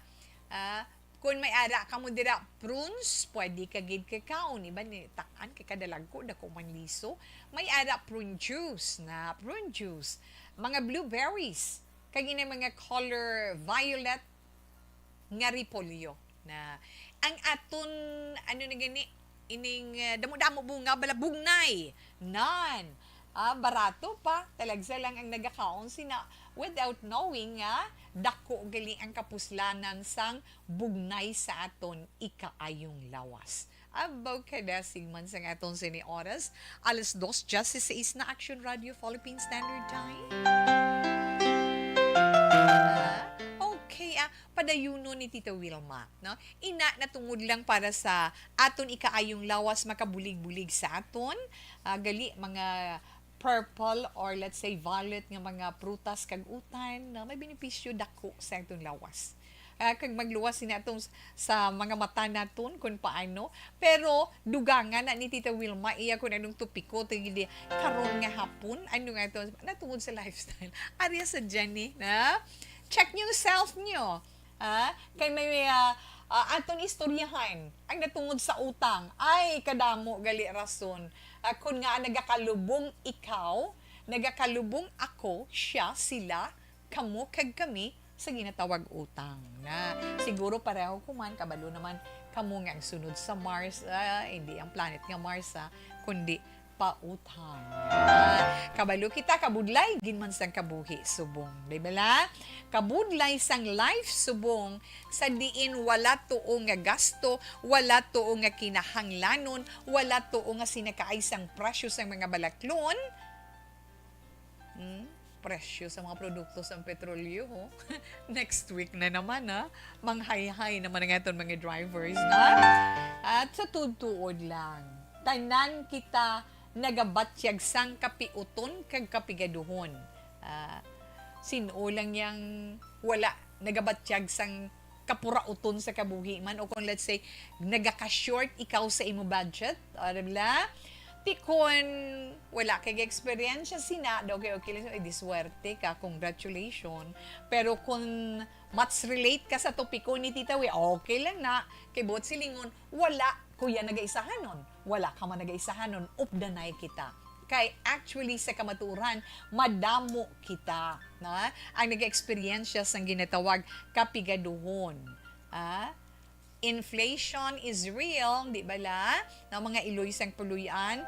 Kung may ara ka mo dira prunes, pwede ka gid kakaon, iba ni takan kay kadalag ko dako man liso. May ara prune juice, mga blueberries, kag ina mga color violet nga repolyo na ang aton ano na gani ining damo-damo bunga bala bugnay barato pa talagsa lang ang nagakaon sina without knowing nga dako gali ang kapuslanan sang bugnay sa aton ikaayong lawas. Abaw kada sigman sa aton sini oras 2:16 na Action Radio Philippine Standard Time. Okay, padayuno ni Tita Wilma, no? Ina natungod lang para sa aton ikaayong lawas makabulig-bulig sa aton, gali mga purple or let's say violet nga mga prutas kag utan na may benepisyo dako sa aton lawas. Kag magluwas sina atong sa mga mata naton kung paano, pero dugangan na ni Tita Wilma iya kun anong tupiko tigidi karon nga hapon ano nga ito natungod sa lifestyle ariya sa Jenny na check nyo self nyo. Kay may aton istoryahan ang natungod sa utang ay kadamo gali rason. Kung nga nagakalubong ikaw, nagakalubong ako, siya, sila, kamo, kag kami sa ginatawag utang. Na siguro pareho kuman, kabalo naman kamo nga ang sunod sa Mars, hindi ang planet nga Mars, kundi pautang. Kabalo kita kabudlay ginman sang kabuhi subong. Di ba la? Kabudlay sang life subong sa diin wala tuo nga gasto, wala tuo nga kinahanglanon, wala tuo nga sinakaay sang presyo sang mga balaklon. Presyo sa mga produkto sa petrolyo. Next week na naman, manghay-hay naman ang aton mga drivers, na. At sa tutuod lang, tanan kita nagabatyag sang kapiuton kag kapigaduhon. Sinulang yang wala nagabatyag sang kapurauton sa kabuhi man o kung let's say nagaka-short ikaw sa imo budget, arabla tikon wala kay experience sina okay lang ay diswerte ka, congratulations, pero kung much relate ka sa topiko ni Tita We, okay lang na kay bot silingon wala kuya nagaisahanon, wala ka man nagaisahanon, updanay kita. Kay actually sa kamaturan, madamo kita na ang nag-experience sang ginatawag kapigaduhon. Inflation is real, di ba la? Na mga iloy sang puluyan.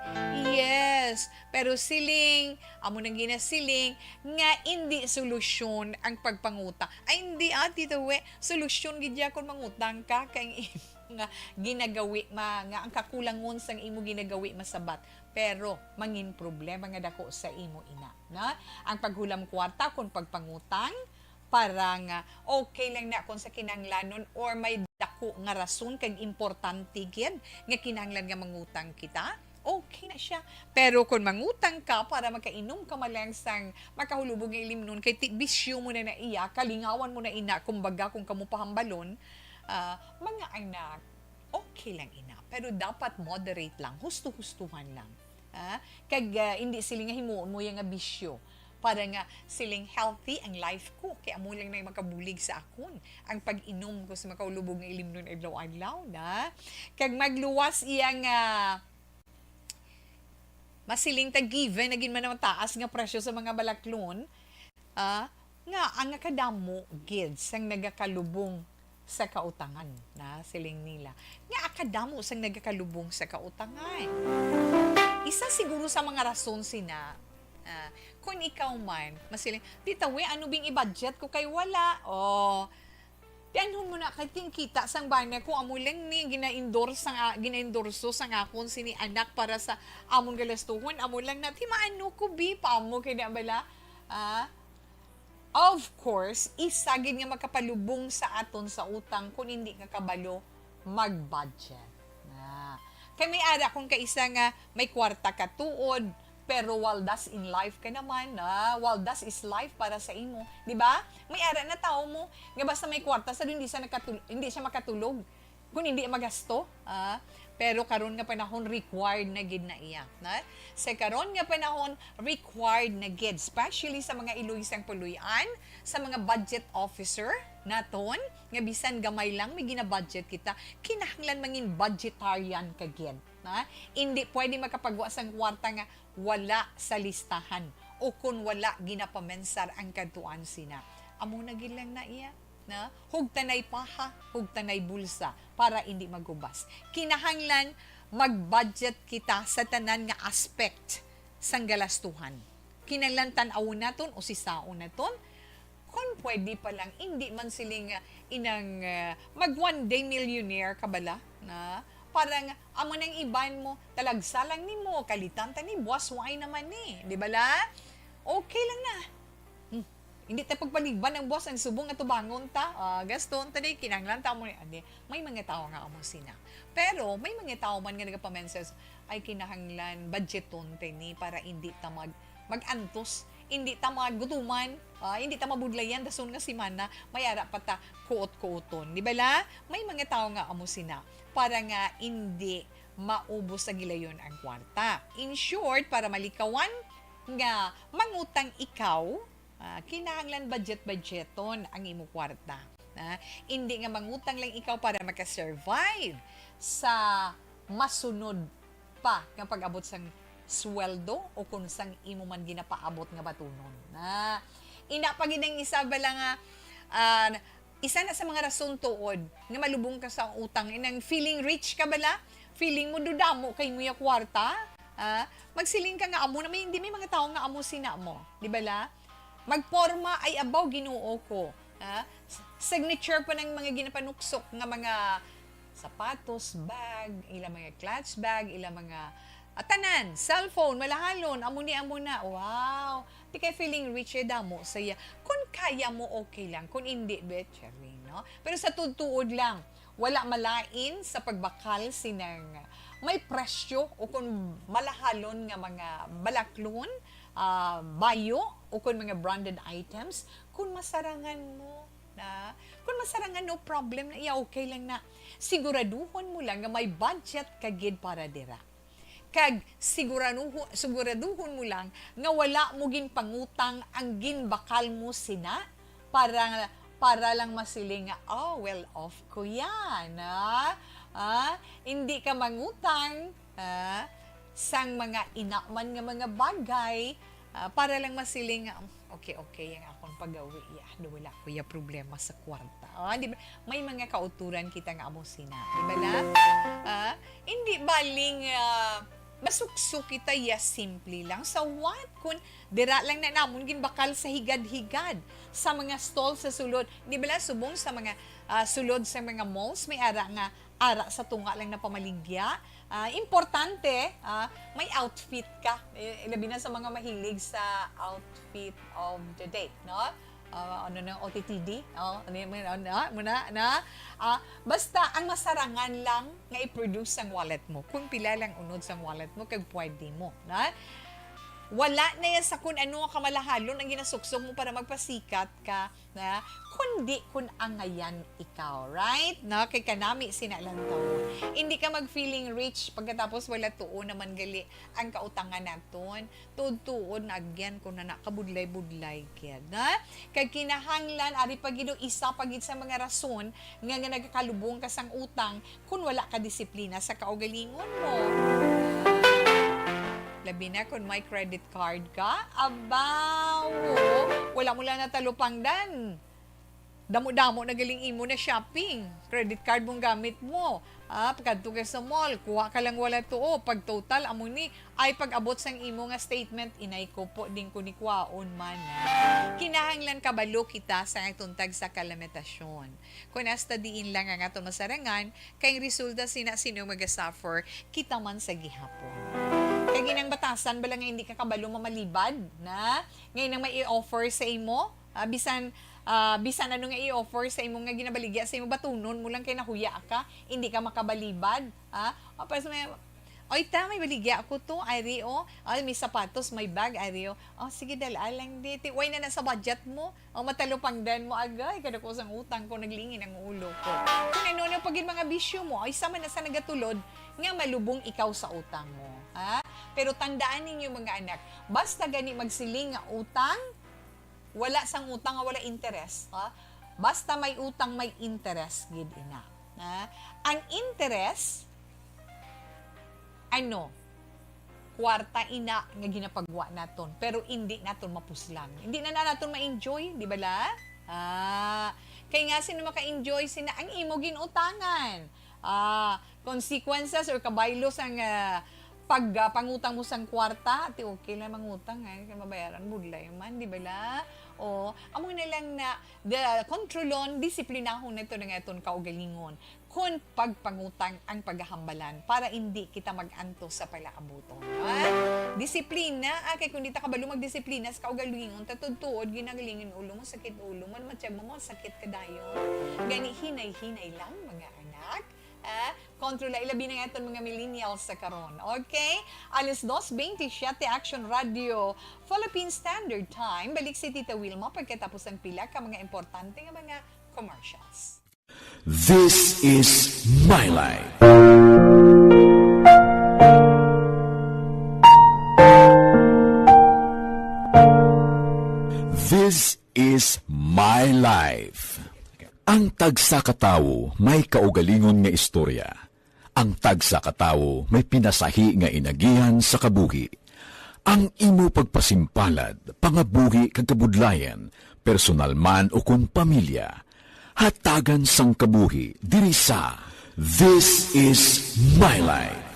Yes, pero siling, amo nang ginasiling, nga hindi solusyon ang pagpanguta. Ay hindi Tita We, solusyon gidya kung mangutang ka kay nga ginagawi nga ang kakulangon sang imo ginagawi masabat, pero mangin problema nga dako sa imo ina na ang paghulam kwarta kung pagpangutang para nga okay lang na kung sa kinahanglanon or may dako nga rason kag importante gid nga kinahanglan nga mangutang kita, okay na siya. Pero kung mangutang ka para makainom ka malang sang makahulubog nga ilimnon kay bisyo mo na iya, kalingawan mo na ina kumbaga kung kamo pahambalon, mga anak, okay lang ina. Pero dapat moderate lang, husto-hustuhan lang. Kag hindi siling nga himuon mo yung nga bisyo para nga siling healthy ang life ko. Kaya mo lang na makabulig sa akon ang pag-inom ko sa makaulubog ng ilim nun adlaw-adlaw na. Kag magluwas iyang masiling tag-given, naging man naman taas nga presyo sa mga balaklon, nga ang kadamo gids ang nagakalubong sa kautangan na siling nila. Nga akadamo sang nagakalubong sa kautangan. Isa siguro sa mga rason sina, kung ikaw man, masiling, Tita We, ano bing i-budget ko kay wala? Tianhon mo na kay kita sang bana ko amo lang ni gina-endorso sang akon sini anak para sa amon galastuhon, amo lang na ti maano ko bi pa mo kay na bala. Of course, isagid nga makapalubong sa aton sa utang kung hindi ka kabalo mag-budget. Kay may ara kung kaisa nga may kwarta ka tuod, pero waldas in life ka naman, waldas is life para sa imo, di ba? May ara na tao mo, nga basta may kwarta sa hindi siya makatulog, kung hindi magasto, pero karon nga panahon required na gid na iya, na? Sa karon nga panahon required na gid, especially sa mga iluysang puluyan, sa mga budget officer naton, nga bisan gamay lang may gina-budget kita, kinahanglan mangin budgetarian ka gid, na? Hindi pwede makapagwa sang kwarta nga wala sa listahan o kung wala ginapamensar ang kantuan sina. Amo na gid lang na iya, na hugtanay paha, hugtanay bulsa para hindi magubas. Kinahanglan mag-budget kita sa tanan nga aspect sang galastuhan. Kinahanglan tan-aw naton o sisaon naton kung pwede pa lang hindi man siling inang mag one day millionaire ka bala, na parang amo nang iban mo talagsalang nimo kalitan ta ni buwas way naman ni, di bala? Okay lang na. Hindi tayo pagpaligban ng boss ang subong at tubangon ta. Gaston ta di kinanglan ta mo ni andi. May mga tao nga amo sina. Pero may mga tao man nga nagapamensas ay kinahanglan budgeton ni para hindi ta magantos, hindi ta magutuman, hindi ta mabudlayan dason nga simana mayara pa ta kuot-kuoton. Di ba la? May mga tao nga amo sina para nga hindi maubos sa gilayon ang kwarta. In short, para malikawan nga mangutang ikaw, kinahanglan budgeton ang imo kwarta. Hindi nga mangutang lang ikaw para makasurvive sa masunod pa nga pag-abot sang sweldo o kung sang imo man ginapaabot nga batunon. Ina pa gid ang isa bala nga isa na sa mga rason tuod nga malubong ka sa utang inang feeling rich ka bala, feeling mo dudamo kay mo ya kwarta, magsiling ka nga amo na hindi may mga tao nga amo sina mo, di ba la? Magporma ay abaw Ginoo ko. Signature pa ng mga ginapanuksok nga mga sapatos, bag, ilang mga clutch bag, ilang mga tanan, cellphone, malahalon, amo na. Wow! Di kay feeling rich damo saya. Kung kaya mo, okay lang. Kung hindi, betchery, no? Pero sa tutuod lang, wala malain sa pagbakal sinang may presyo o kung malahalon nga mga balaklon, bayo o kung mga branded items, kung masarangan mo na, kung masarangan no problem na iya, okay lang na. Siguraduhon mo lang nga may budget kagid para dira. Kag siguraduhon mo lang nga wala mo gin pangutang ang ginbakal mo sina para lang masiling nga, well off ko yan, hindi ka mangutang, sang mga inaman nga mga bagay, para lang masiling nga, okay, yung akong pagawi, wala ko yung problema sa kwarta. Di ba? May mga kauturan kita nga amo sina. Di ba na? Hindi baling masuksok kita simple lang. Sa what? Kung dira lang na namon ginbakal sa higad-higad sa mga stall sa sulod. Di ba la, subong sa mga sulod sa mga malls, may ara sa tunga lang na pamaligya. Importante, may outfit ka. Labi na sa mga mahilig sa outfit of the day, no? OTTD, basta ang masarangan lang nga i-produce ang wallet mo. Kung pila lang unod sa wallet mo, kag pwede mo, na? Wala na yan sa kung ano ang kamalahalon ang ginasuksok mo para magpasikat ka, na kundi kung angayan ikaw, right? Na kay kanami sinalantaw. Hindi ka mag-feeling rich pagkatapos wala tuon naman gali ang kautangan naton. Tuod-tuod na agyan kung na nakabudlay-budlay kaya, na? Kay kinahanglan ari pagido isa pagid sa mga rason nga nagkalubong ka sang utang kung wala ka disiplina sa kaugalingon mo. Labi na kung may credit card ka, abaw, wala mo lang natalupangdan. Damo-damo na galing imo na shopping. Credit card mong gamit mo. Pagkadto ka sa mall, kuha ka lang wala tuo. Pag total, amo ni, ay pag-abot sang imo nga statement, inay ko po din ko ni kwaon man. Kinahanglan kabalo kita sa tuntag sa kalamitasyon. Kung nasta diin lang ang ato masarangan, kayong resulta sino mag-suffer, kita man sa gihapon. Kaya ginang batasan bala nga hindi ka kabalo mamalibad na ngayon ang may i-offer sa imo, bisan ano nga i-offer sa imo nga ginabaligya sa imo batunon mo lang kay nahuya ka, hindi ka makabalibad, Oy, ta, may baligya ako to, Ari, oh. Ay, may sapatos, may bag, Ari, oh. Oh, sige, dalalang dito. Uy, na sa budget mo. Oh, matalupang dan mo agay. Kada ko sang utang ko, naglingin ang ulo ko. Kung ano pag yung mga bisyo mo, ay sama na sa nagatulod, nga malubong ikaw sa utang mo. Ha? Pero tandaan ninyo mga anak, basta gani magsiling nga utang, wala sang utang nga wala interest. Ha? Basta may utang, may interest, gid ina. Ha? Ang interest, kwarta ina nga ginapagwa naton pero hindi naton mapuslan. Hindi na naton ma-enjoy, di ba la? Kaya nga sino maka-enjoy sina ang imo ginutangan. Consequences or kabaylos ang pangutang mo sang kwarta, ati okay lang mangutang kaya mabayaran budlay man, di ba la? O, amo na lang na the kontrolon, disiplinahon na ito ng itong kaugalingon kung pagpangutang ang paghahambalan para hindi kita mag-anto sa palaabuton. Disiplina, kay kung di ta kabalo magdisiplina sa kaugalingon, tatudtuod, ginagalingon ulo mo, sakit ulo mo, matsyag mo, sakit ka dayon. Gani, hinay-hinay lang, mga anak. Kontrola, ilabi na nga itong mga millennials sa karon. Okay? Alas 2:27 Action Radio, Philippine Standard Time. Balik si Tita Wilma pagkatapos ang pila ka mga importante nga mga commercials. This is my life. This is my life. Ang tagsa katawo may kaugalingon nga istorya. Ang tagsa katawo may pinasahi nga inagihan sa kabuhi. Ang imo pagpasimpalad, pangabuhi kag kabudlayan, personal man o kun pamilya, hatagan sang kabuhi diri sa This is my life.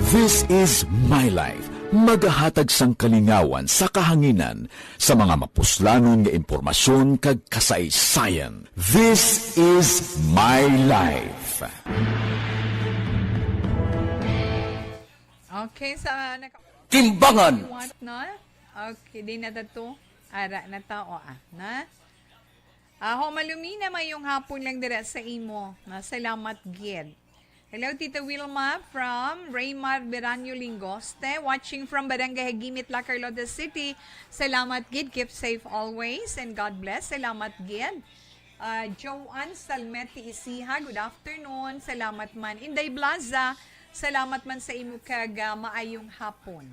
This is my life. Magahatag sang kalingawan sa kahanginan sa mga mapuslanon nga impormasyon kag kasaysayan. This is my life. Okay, sa Timbangan. what na? Okay, di na to. Ara na ta o na. Malumina mayong hapon lang dira sa imo. Salamat gid. Hello, Tita Wilma from Raymar Beranyo Lingoste, watching from Barangay Hagimit, La Carlota City. Salamat gid, keep safe always, and God bless. Salamat gid. Joanne Salmeti Isiha, good afternoon. Salamat man. Inday Blaza, salamat man sa imo kag maayong hapon.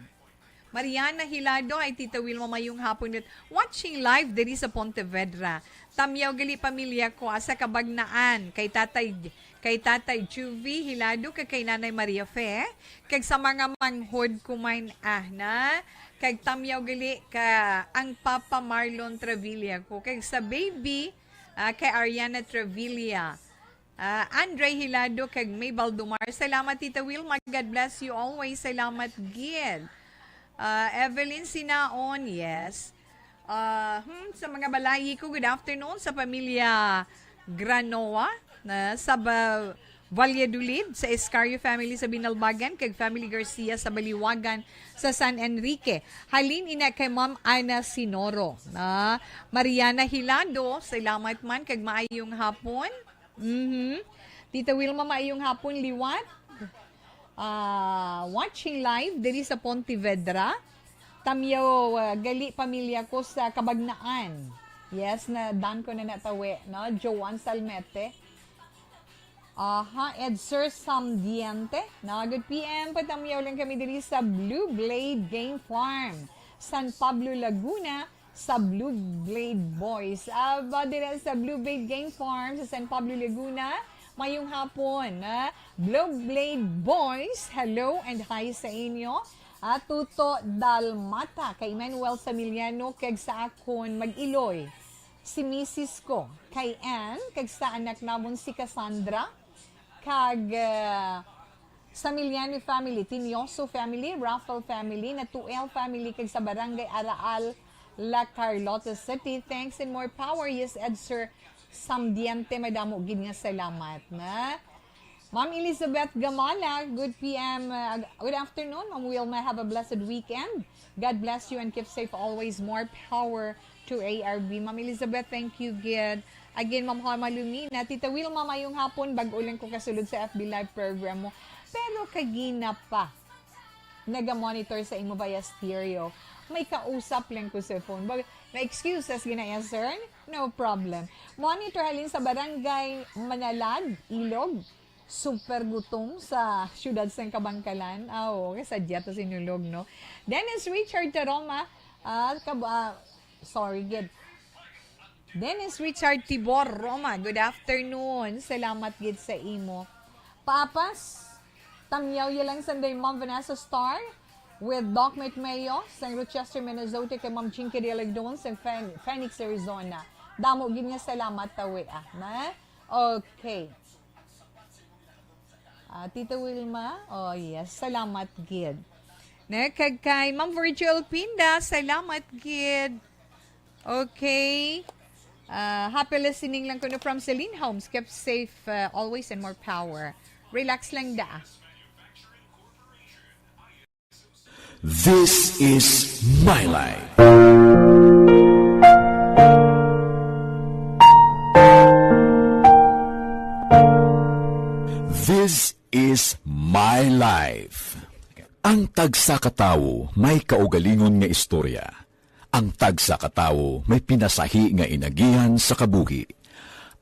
Mariana Hilado ay Tita Wilma mayong hapon dit. Watching live diri sa Pontevedra. Tamyaw gali pamilya ko asa kabagnaan kay Tatay Juvie Hilado kay Nanay Maria Fe kag sa mga manghod kumain na kag tamyaw gali ka ang Papa Marlon Travilla ko kag sa baby kay Ariana Travilla. Andre Hilado kag May Baldumar. Salamat Tita Wilma. God bless you always. Salamat gid. Evelyn Sinaon, yes. Sa mga balayi ko, good afternoon sa pamilya Granoa sa Valladolid, sa Escario family sa Binalbagan, kag family Garcia sa Baliwagan sa San Enrique. Halin ina kay Ma'am Ana Sinoro. Mariana Hilado, salamat man kag maayong hapon. Tita Wilma, maayong hapon liwat. Watching live diri sa Pontevedra. Tamyaw gali pamilya ko sa Kabagnaan. Yes, na dan ko na natawi, no? Joanne Salmete. Edsir Samdiente. No? Good PM. Patamyaw lang kami diri sa Blue Blade Game Farm. San Pablo, Laguna, sa Blue Blade Boys. Diri sa Blue Blade Game Farm sa San Pablo, Laguna. Mayong hapon, Blue Blade Boys, hello and hi sa inyo. Tuto Dalmata, kay Manuel Samiliano, kag sa akon mag-iloy. Si Mrs. ko, kay Ann, kag sa anak namon si Cassandra, kag Samiliano family, Tinioso family, Raffle family, na 2L family, kag sa Barangay Araal, La Carlota City. Thanks and more power, yes, Edsir Samdiente, madamo gid nga salamat na. Ma'am Elizabeth Gamala, good PM, good afternoon. Ma'am Wilma, have a blessed weekend. God bless you and keep safe always. More power to ARB. Ma'am Elizabeth, thank you, Gid. Again, Ma'am Harma Lumina, Tita Will, mamayong hapon, bag-ulang ko kasulod sa FB Live program mo. Pero kagina pa, naga-monitor sa imo via stereo. May kausap lang ko sa phone. May excuses ginaya, sir? No problem. Monitor halin sa barangay Manalag, Ilog. Super gutom sa syudad sa Kabangkalan. Sadya to sinulog, no? Dennis Richard Taroma. Sorry, Gid. Dennis Richard Tibor Roma. Good afternoon. Salamat, Gid, sa imo. Papas, tamyaw lang Sunday, Ma'am Vanessa Star. With Doc Mayo, sa Rochester, Minnesota, kay Ma'am Jinky Dialagdon, sa Phoenix, Arizona. Damo, gid nga salamat tawi, na? Okay. Tita Wilma, yes, salamat, gid. Kay Ma'am Virgil Pinda, salamat, gid. Okay. Happy listening lang ko no from Celine Holmes. Kept safe always and more power. Relax lang da. This is my life. This is my life. Ang tagsa katawo may kaugalingon nga istorya. Ang tagsa katawo may pinasahi nga inagihan sa kabuhi.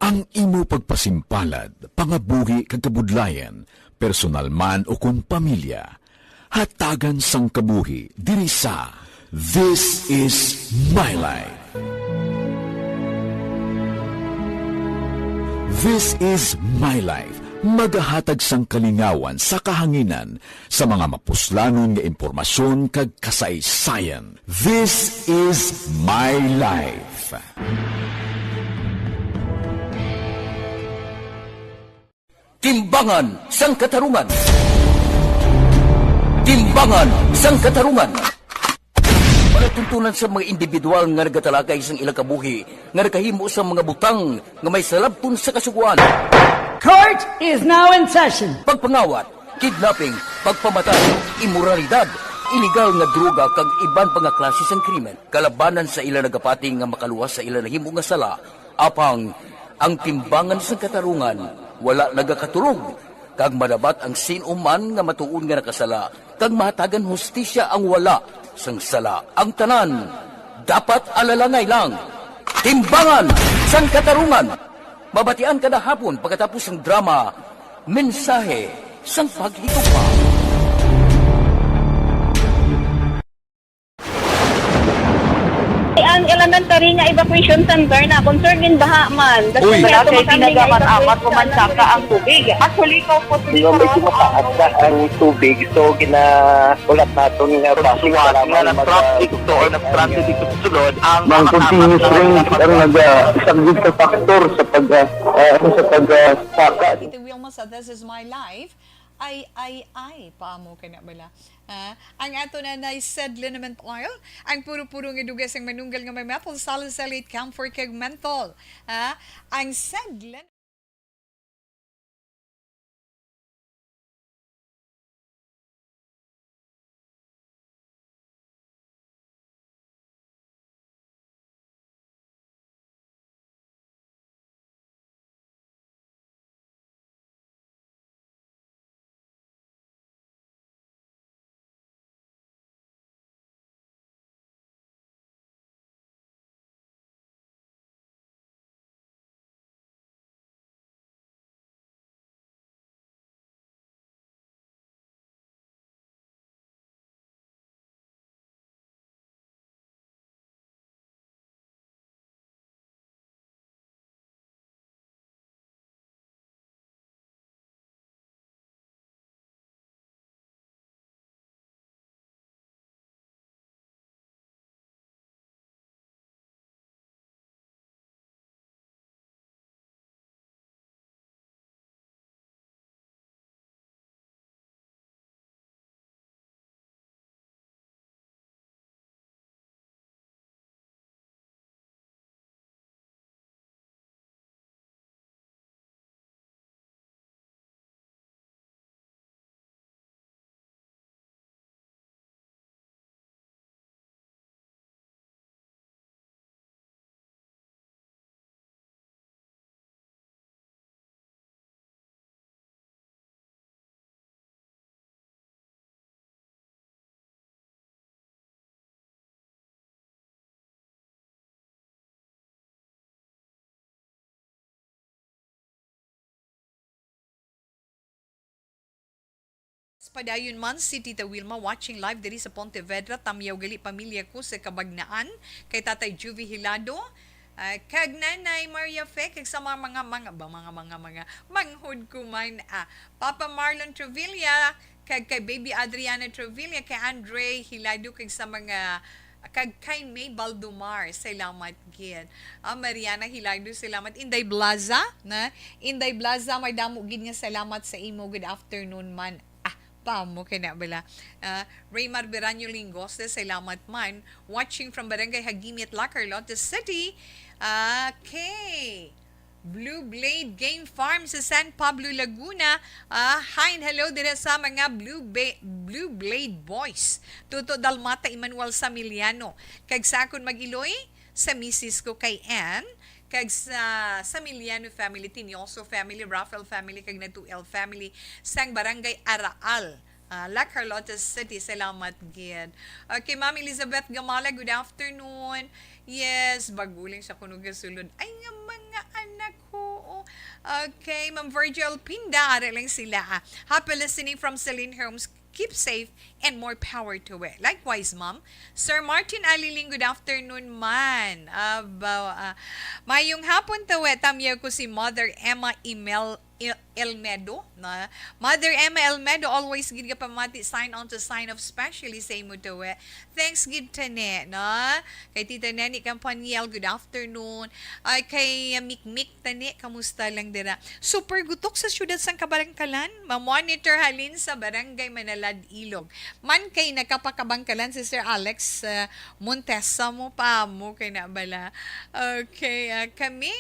Ang imo pagpasimpalad, pangabuhi kag kabudlayan, personal man o kun pamilya, hatagan sang kabuhi diri sa This is my life. This is my life. Magahatag sang kalingawan sa kahanginan sa mga mapuslanon nga impormasyon kag kasaysayan. This is my life. Timbangan sang katarungan. Timbangan sang katarungan. Panatuntunan sa mga individual nga nagatalagay sang ilang kabuhi nga nakahimo sa mga butang nga may salabton sa kasuguan. Court is now in session. Pagpangawat, kidnapping, pagpamatay, imoralidad, iligal nga droga kag iban pa nga klase sang krimen. Kalabanan sa ilang nagapati nga makaluwas sa ilang nahimo nga sala, apang ang timbangan sang katarungan wala nagakatulog. Kag madabat ang sinuman nga matuon nga nakasala, kag mahatagan hustisya ang wala sang sala. Ang tanan, dapat alalangay lang. Timbangan sang katarungan. Mabatian kada hapon pagkatapos ng drama, mensahe sang paghigugma. Ang elementary nga evacuation center na concern din baha man. Uy! Kaya Kaya pinagaman-amat evacuation pumansaka ang tubig. Actually, ikaw po Medyo mataas na ang tubig. So, ulat natin nga pasuwag nga ng traffic to or nag-traffic dito sa sulod ang Mang continuous rain ang isang good sa factor sa pagsaka. Tita Wilma sa This is my life. Ay, paamo ka na bala. Ang ato na said liniment oil, ang puro-puro nga dugas ang manunggal nga may methyl salicylate camphor kag menthol. Ang said Padayon man si Tita Wilma watching live diri sa Pontevedra, tamyaw gali pamilya ko sa Kabagnaan, kay Tatay Juvie Hilado, kag Nanay Maria Fe, kag sa mga manghod ko man, Papa Marlon Trevilla, kag kay Baby Adriana Trevilla, kay Andre Hilado, kag sa mga kag kay May Baldumar, salamat gid. Mariana Hilado, salamat. Inday Blaza, na Inday Blaza, may damo gid nga salamat sa imo. Good afternoon man. Pamo kaya bala. Raymar Beranyo Lingos, salamat man. Watching from Barangay Hagimit, Lacarlote City. Okay. Blue Blade Game Farm sa San Pablo, Laguna. Hi and hello din sa mga Blue Blade Boys. Tuto Dalmata Emmanuel Samiliano. Kag sa akon mag-iloy, sa misis ko kay Ann, kag sa Samiliano family, Tinioso family, Rafael family, kag Natuel family, sang Barangay Araal. La Carlota City, salamat gid. Okay, Ma'am Elizabeth Gamala, good afternoon. Yes, baguling sa kunog sulod. Ay nga mga anak ko. Okay, Ma'am Virgil Pinda, ara lang sila. Happy listening from Celine Homes. Keep safe and more power to it. Likewise, Ma'am. Sir Martin Aliling, good afternoon man. Mayong hapon to tamyaw ko si Mother Emma Elmedo. Na Mother Emma Elmedo, always gid ka pamati, sign on to sign of specially say mo to it. Thanks gid tane, na kay Tita Neni Campaniel, good afternoon. Ay kay Mikmik tane, kamusta lang dira? Super gutok sa syudad sang Kabarangkalan. Ma-monitor halin sa Barangay Manalad Ilog. Man kay nakapakabangkalan si Sir Alex Montesa mo pa mo kay na bala. Okay, kami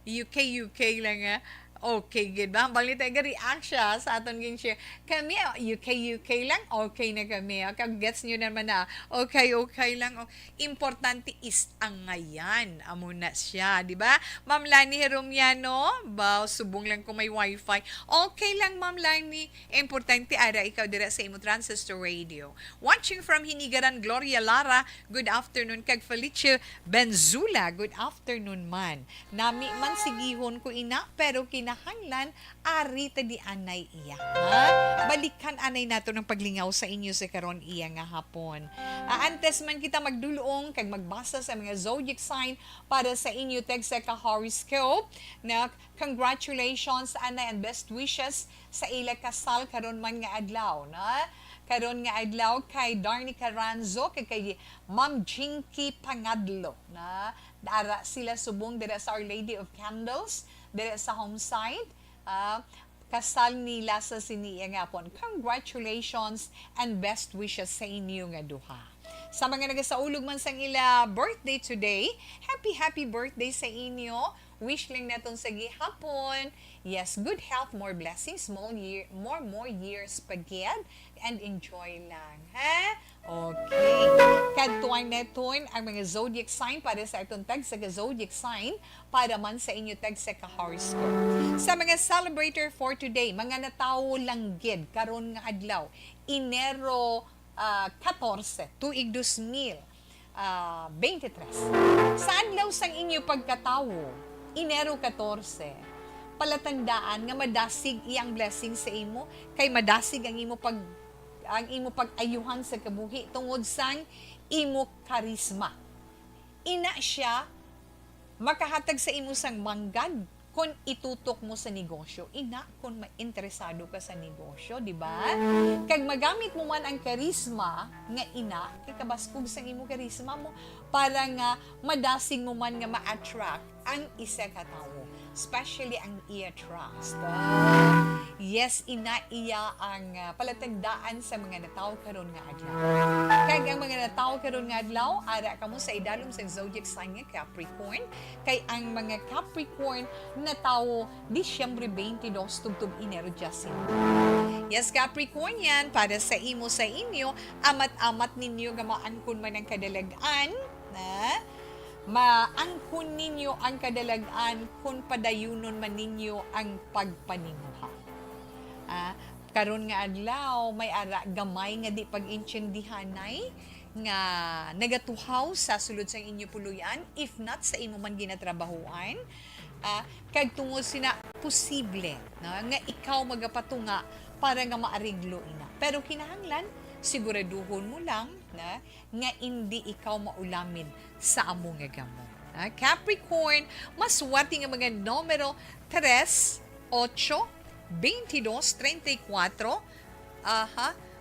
UK lang. Okay, good ba? Balita nga reaction sa aton ging share. Kami, UK lang, okay na kami. Kag gets nyo naman na, okay lang. Importante is ang ngayan. Amo na siya, di ba? Ma'am Lani Heromiano, subong lang kung may wifi. Okay lang, Ma'am Lani. Importante, ara, ikaw dira sa imo transistor radio. Watching from Hinigaran, Gloria Lara, good afternoon. Kag Felicia Benzula, good afternoon man. Nami man sigihon ko ina, pero kinahanglan ari ta di anay iya. Balikan anay nato ng paglingaw sa inyo sa karon iya nga hapon. Antes man kita magdulong kag magbasa sa mga zodiac sign para sa inyo tag sa horoscope na congratulations anay and best wishes sa ila kasal karon man nga adlaw na. Karon nga adlaw kay Darny Caranzo kay Ma'am Jinky Pangadlo na dara sila subong dira sa Our Lady of Candles dira sa homeside. Kasal nila sa siniya nga pon. Congratulations and best wishes sa inyo nga duha. Sa mga nagasaulog man sang ila birthday today, happy birthday sa inyo. Wish lang naton sa gihapon. Yes, good health, more blessings, more years pagyan, and enjoy lang. Ha? Okay. Kadtuan neton ang mga zodiac sign para sa itong tag sa zodiac sign para man sa inyo tag sa horoscope. Sa mga celebrator for today, mga natawo lang gid karon nga adlaw, Enero 14, tuig 2023. Sa adlaw sang inyo pagkatawo, Enero 14, palatandaan nga madasig iyang blessing sa imo, kay madasig ang imo pag-ayuhan sa kabuhi tungod sang imo karisma. Ina siya makahatag sa imo sang manggad kung itutok mo sa negosyo. Ina kung mainteresado ka sa negosyo, di ba? Kag magamit mo man ang karisma nga ina, kay kabaskog sang imo karisma mo para nga madasig mo man nga ma-attract ang isa ka tawo, especially ang iya trust. Yes, ina iya ang palatandaan sa mga natawo karon nga adlaw. Kag ang mga natawo karon nga adlaw, ara kamo sa idalom sa zodiac sign nga Capricorn, kay ang mga Capricorn natawo Disyembre 22 tugtog Enero 15. Yes, Capricorn yan, para sa imo sa inyo, amat-amat ninyo nga maangkon man ang kadalagan, na maangkon ninyo ang kadalagan kung padayunon man ninyo ang pagpanimuha. Karon nga adlaw may ara gamay nga di pag-intsindihanay nga nagatuhaw sa sulod sa inyo puluyan, if not sa imo man ginatrabahuan. kag tungod sina posible na nga ikaw magapatunga para nga maariglo ina. Pero kinahanglan siguraduhon mo lang na nga hindi ikaw maulamin sa amo nga gamot. Capricorn, maswati nga mga numero 3, 8, 22, 34,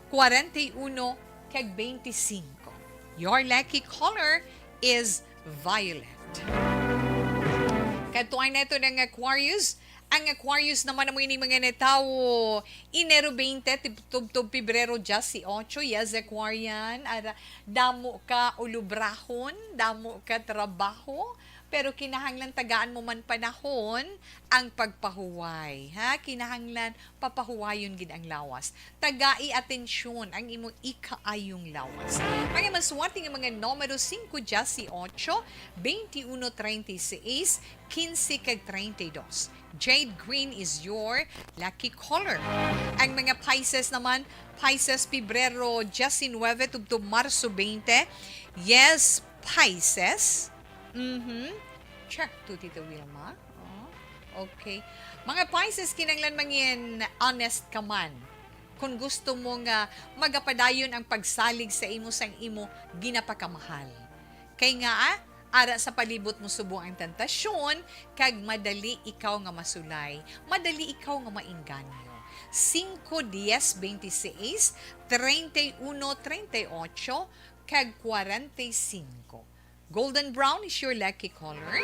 41, kag 25. Your lucky color is violet. Katuan na ito ng Aquarius. Ang Aquarius naman mo ini mga netao. Enero 20, tub Pebrero 18. Yes, Aquarian. Damo ka ulubrahon, damo ka trabaho. Pero kinahanglan tagaan mo man panahon ang pagpahuway. Kinahanglan papahuwayon gid ang lawas. Tagai atensyon ang imong ikaayong lawas. Mga maswati nga mga numero 5, 18, 21, 36, 15 kag 32. Jade green is your lucky color. Ang mga Pisces naman, Pisces Pebrero 19 tubto Marso 20. Yes, Pisces. Check to Tito Wilma. Okay. Mga Pisces, kinanglan mangin honest ka man. Kung gusto mo nga magapadayon ang pagsalig sa imo sang imo ginapakamahal. Kay nga ara sa palibot mo subong ang tentasyon, kag madali ikaw nga masulay, madali ikaw nga mainganyo. 5, 10, 26, 31, 38, kag 45. Golden brown is your lucky color.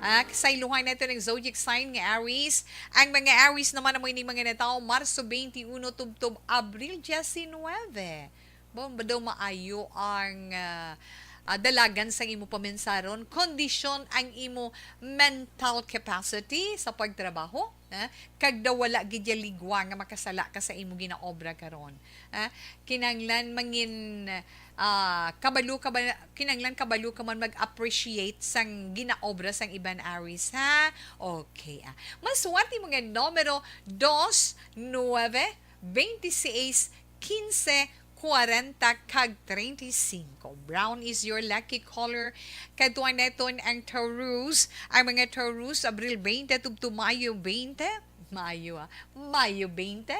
Kasayluhan na ito ng zodiac sign nga Aries. Ang mga Aries naman na mga natao, Marso 21, tubtob, Abril 19. Ba daw maayo ang dalagan sa imo pamensaron, kondisyon ang imo mental capacity sa pagtrabaho, kag daw wala gid ya ligwa nga makasala ka sa imo ginaobra karon. Kinanglan mangin kinanglan kabalo ka man mag-appreciate sang ginaobra sang iban Aries, ha? Okay. Maswati mga numero 2, 9, 26, 15, 40 kag 35. Brown is your lucky color. Katuan neton ang Taurus. Ang mga Taurus, Abril 20 tubto Mayo 20. Mayo 20.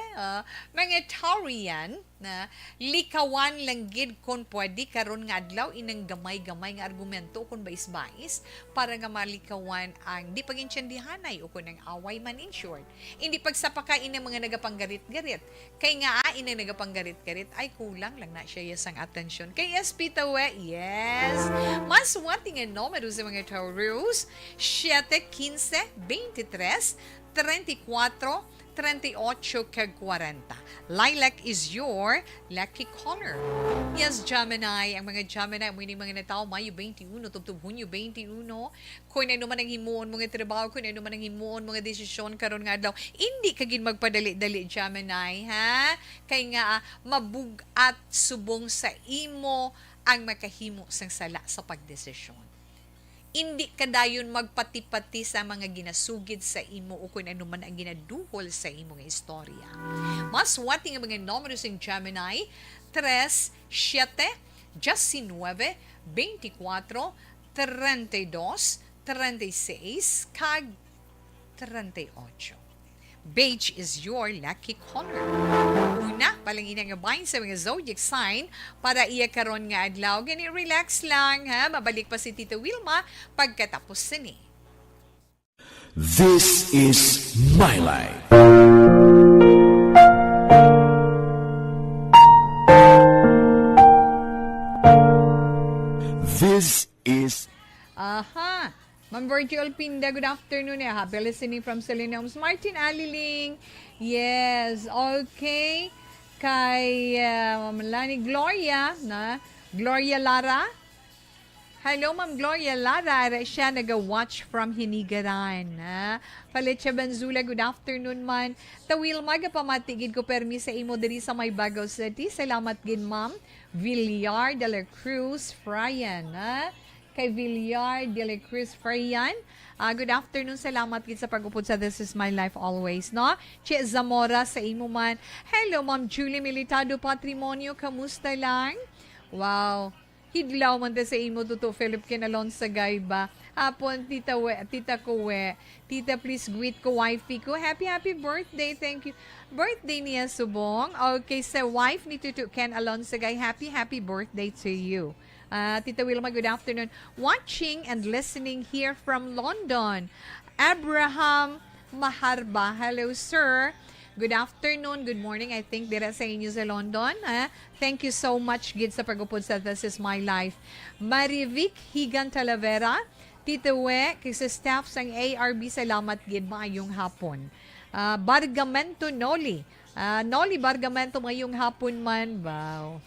Mga Taurian na likawan lang gid kon pwede karon nga adlaw inang gamay-gamay nga argumento kon bais-bais para nga malikawan ang di pagintiyandihanay o kun ang away man in short. Hindi pagsapaka inang mga nagapanggarit-garit. Kay nga inang nagapanggarit-garit ay kulang lang na siya yasang atensyon. Kay SP Tawe, yes. Mas wati nga numero sa mga Taurus, 7, 15, 23, 34, 38 kag 40. Lilac is your lucky color. Yes, Gemini. Ang mga Gemini, mga natao, Mayo 21, tubtub Hunyo 21. Kung ano man ang himuon mga trabaho, kung ano man ang himuon mga desisyon karon nga daw, hindi kagin magpadali-dali, Gemini, ha? Kay nga, mabugat subong sa imo ang makahimo sang sala sa pagdesisyon. Hindi kadayon magpati-pati sa mga ginasugid sa imo o kung ano man ang ginaduhol sa imo nga istorya. Mas wati nga mga numero sa Gemini, 3, 7, 19, 24, 32, 36, kag 38. Beige is your lucky color. Una, palangina nga bahin sa mga zodiac sign para iya karon nga adlaw. Gani, relax lang, ha? Mabalik pa si Tito Wilma pagkatapos sini. This is my life. This is Aha. Ma'am Virgil Pinda, good afternoon. Happy listening from Seleniums. Martin Aliling. Yes, okay. Kay Ma'am Lani Gloria, na Gloria Lara. Hello, Ma'am Gloria Lara. Siya nag-watch from Hinigaran. Palitsa Banzula, good afternoon man. Tawil magapamatigid ko permi sa imo diri sa may Bagaw City. Salamat gid, Ma'am. Villar de la Cruz, Fryan. Kay Villar de la Cruz Frayan. Good afternoon. Salamat gid sa pag-upod sa This Is My Life always, no? Che Zamora sa imo man. Hello, Ma'am Julie Militado Patrimonio. Kamusta lang? Wow. Hidlaw man ta sa imo tuto Philip Kinalon sa Gayba. hapon, Tita Kuwe. Tita, please greet ko wifey ko. Happy birthday. Thank you. Birthday niya, Subong. Okay, sa wife ni Tutu Ken Alonsagay, happy birthday to you. Tita Wilma, good afternoon. Watching and listening here from London. Abraham Maharba. Hello, sir. Good afternoon, good morning. I think dira sa inyo sa London. Thank you so much, Gid, sa pag-upod sa This Is My Life. Marivic Higan Talavera. Tita We, kay sa staff sang ARB, salamat, Gid. Maayong hapon. Bargamento Noli. Noli Bargamento, maayong hapon man. Wow.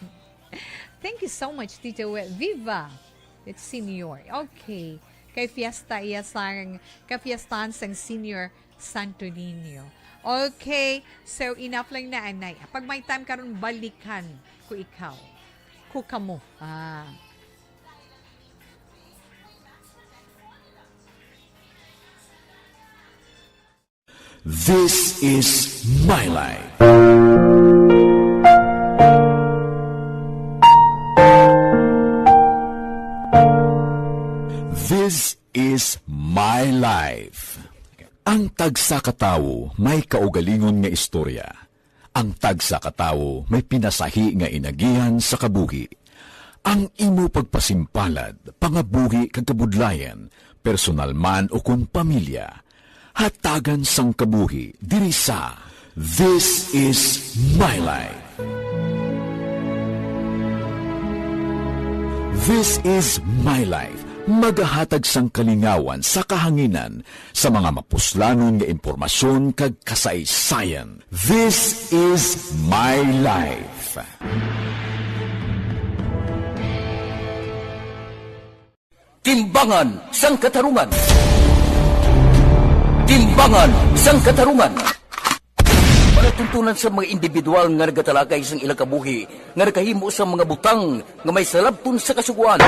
Thank you so much, Tita We. Viva. It's senior. Okay. Kay fiesta iya sang kafiestan sang senior Santo Niño. Okay, so enough lang na, anay. Pag may time karon balikan ko ikaw. Kuka mo. This is My Life. This is My Life. Ang tagsa katawo may kaugalingon nga istorya. Ang tagsa katawo may pinasahi nga inagihan sa kabuhi. Ang imo pagpasimpalad, pangabuhi kag kabudlayan, personal man o kun pamilya, hatagan sang kabuhi diri sa This is My Life. This is My Life. Magahatag sang kalingawan sa kahanginan sa mga mapuslanon nga impormasyon kag kasaysayan. This is My Life. Timbangan sang katarungan. Timbangan sang katarungan. Panatuntunan sa mga individual nga nagatalakay sang ilang kabuhi, nga nakahimo sa mga butang nga may salabton sa kasuguan.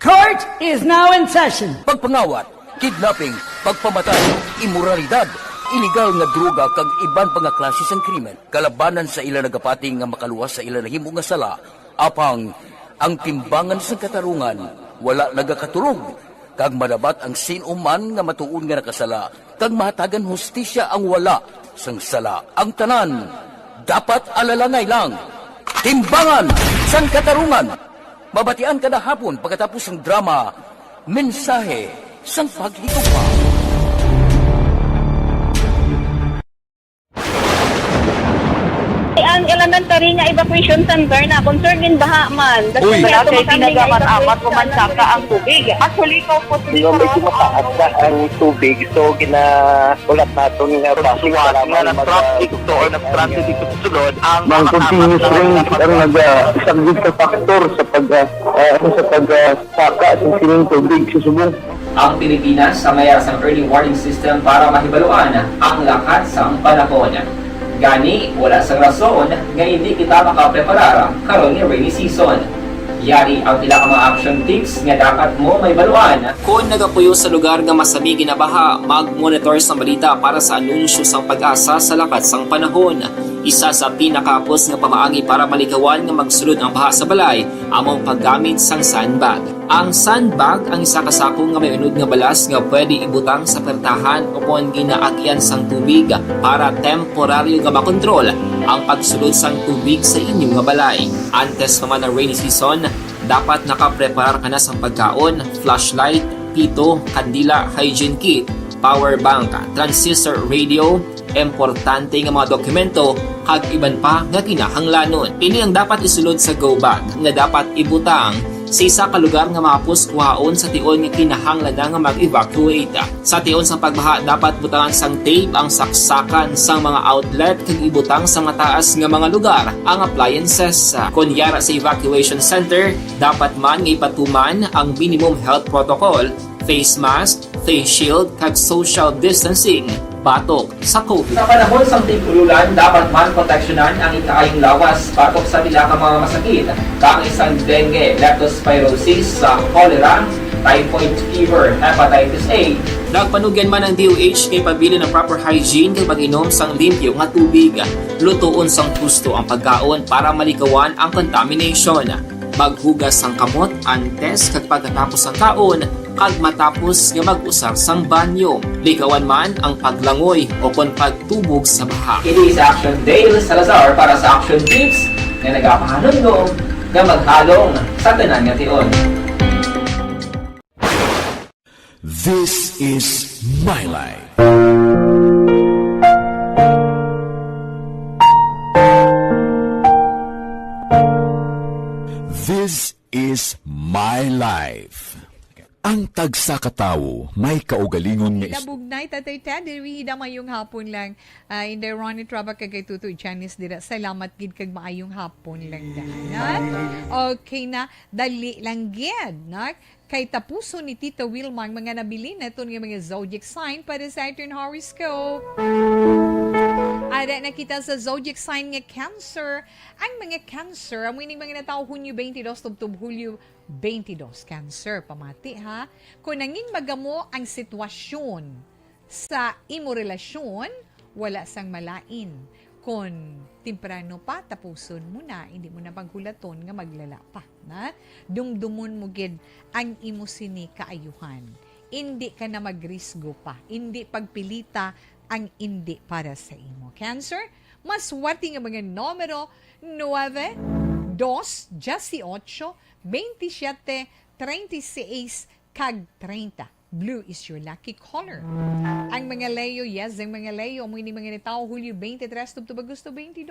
Court is now in session. Pagpangawat, kidnapping, pagpamatay, imoralidad, illegal nga droga kag iban pa nga klase sang krimen, kalabanan sa ilang nagapating nga makaluwas sa ilang nahimo nga sala, apang ang timbangan sa katarungan wala nagakatulog, kag madabat ang sinuman nga matuon nga nakasala, kag mahatagan hustisya ang wala sang sala. Ang tanan dapat alalangay lang. Timbangan sang katarungan. Mabatian kada hapon pagkatapos ng drama, mensahe sang paghigugma. Ang elementary nga evacuation center na concern din baha man. Uy, kasi tinagaman amat kumansaka ang tubig. Actually, ikaw po Di ba medyo mataas na ang tubig. So, ulat natin nga Kasuwat nga nag-traffic to or nag-transit dito sa sulod ang Mang continuous rain ang isang sa factor sa pagsaka sa sining tubig sa Subong. Ang Pilipinas sa mayroon sa early warning system para mahibaluan ang lakat sa panahon. Gani, wala sa rason nga hindi kita makapreparar karon ni rainy season. Yari ang pila ka mga action tips nga dapat mo may baluan. Kung nagapuyo sa lugar nga masabi ginabaha, mag-monitor sa balita para sa anunsyo sang pag-asa sa lakat sang panahon. Isa sa pinakapos nga pamaagi para malikawan nga magsulod ang baha sa balay, among paggamit sang sandbag. Ang sandbag ang isa kasakong nga may unod nga balas nga pwede ibutang sa pertahan upon ginaagyan sang tubig para temporaryo nga makontrol ang pagsulod sang tubig sa inyong nga balay. Antes naman ang rainy season, dapat nakapreparar ka na sa pagkaon, flashlight, pito, kandila, hygiene kit, power bank, transistor radio, importante nga mga dokumento, kag iban pa nga kinahanglanon. Ini ang dapat isulod sa go bag nga dapat ibutang sa isa ka lugar nga mapus kuhaon sa tion nga kinahanglan nga mag-evacuate. Sa tion sa pagbaha dapat butangan sang tape ang saksakan sang mga outlet kag ibutang sa mataas nga mga lugar ang appliances. Kunyara sa evacuation center, dapat man nga ipatuman ang minimum health protocol, face mask, face shield kag social distancing. Batok sa COVID. Sa panahon sa tig-ululan, dapat man proteksyonan ang ikaayong lawas batok sa pila ka mga masakit. Kang isang dengue, leptospirosis, cholera, typhoid fever, hepatitis A. Nagpanugyan man ang DOH kay pabili ng proper hygiene kay pag-inom sang limpyo nga tubig. Lutuon sang husto ang pagkaon para malikawan ang contamination. Maghugas ang kamot antes kag pagkatapos ang kaon, kag matapos nga mag-usar sang banyo. Likawan man ang paglangoy o kon pagtubog sa baha. It is Action Dale Salazar para sa Action Tips nga nagapahanong nga maghalong sa tanan nga tion. This is My Life. This is My Life. Ang tagsa katawo may kaugalingon nga Nabugnay, Tatay Ted, hida mayong hapon lang. In the Ronnie Traba kagay tutoy Chinese dira. Salamat gid kag maayong hapon lang dahan. Okay na, dali lang gid, nak. Kay tapuso ni Tita Wilma ang mga nabili na ito nga mga zodiac sign para sa ating horoscope. Ada nakita sa zodiac sign nga Cancer. Ang mga Cancer, ang mga natao Hunyo 22 tubtub Hulyo 22. Cancer, pamati ha. Kung nanging magamo ang sitwasyon sa imo relasyon, wala sang malain. Kung temprano pa, tapuson mo na, hindi mo na paghulaton nga maglala pa. Na? Dumdumon mo gid ang imo sini kaayuhan. Hindi ka na magrisgo pa. Hindi pagpilita ang hindi para sa imo. Cancer, mas wati nga mga numero 9, 2, 18, 27, 36, kag 30. Blue is your lucky color. Ang mga Leo, yes, ang mga Leo, mo ini mga tao Hulyo 23, tubtub Agosto 22.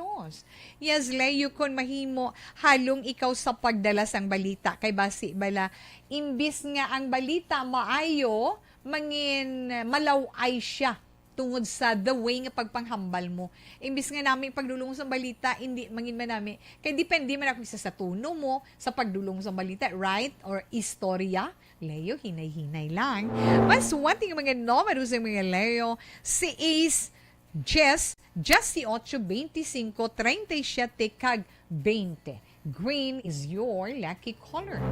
Yes, Leo, kung mahimo, halong ikaw sa pagdala sang balita. Kay basi bala, imbis nga ang balita maayo, mangin malaway siya tungod sa the way nga pagpanghambal mo. Imbis nga namin pagdulong sa balita, hindi mangin man namin. Kaya depende man ako sa tuno mo, sa pagdulong sa balita, right? Or istorya. Leo, hinay-hinay lang. Mas wating mga numero sa mga Leo, si Ace, Jess, 18, 25, 37, kag 20. Green is your lucky color.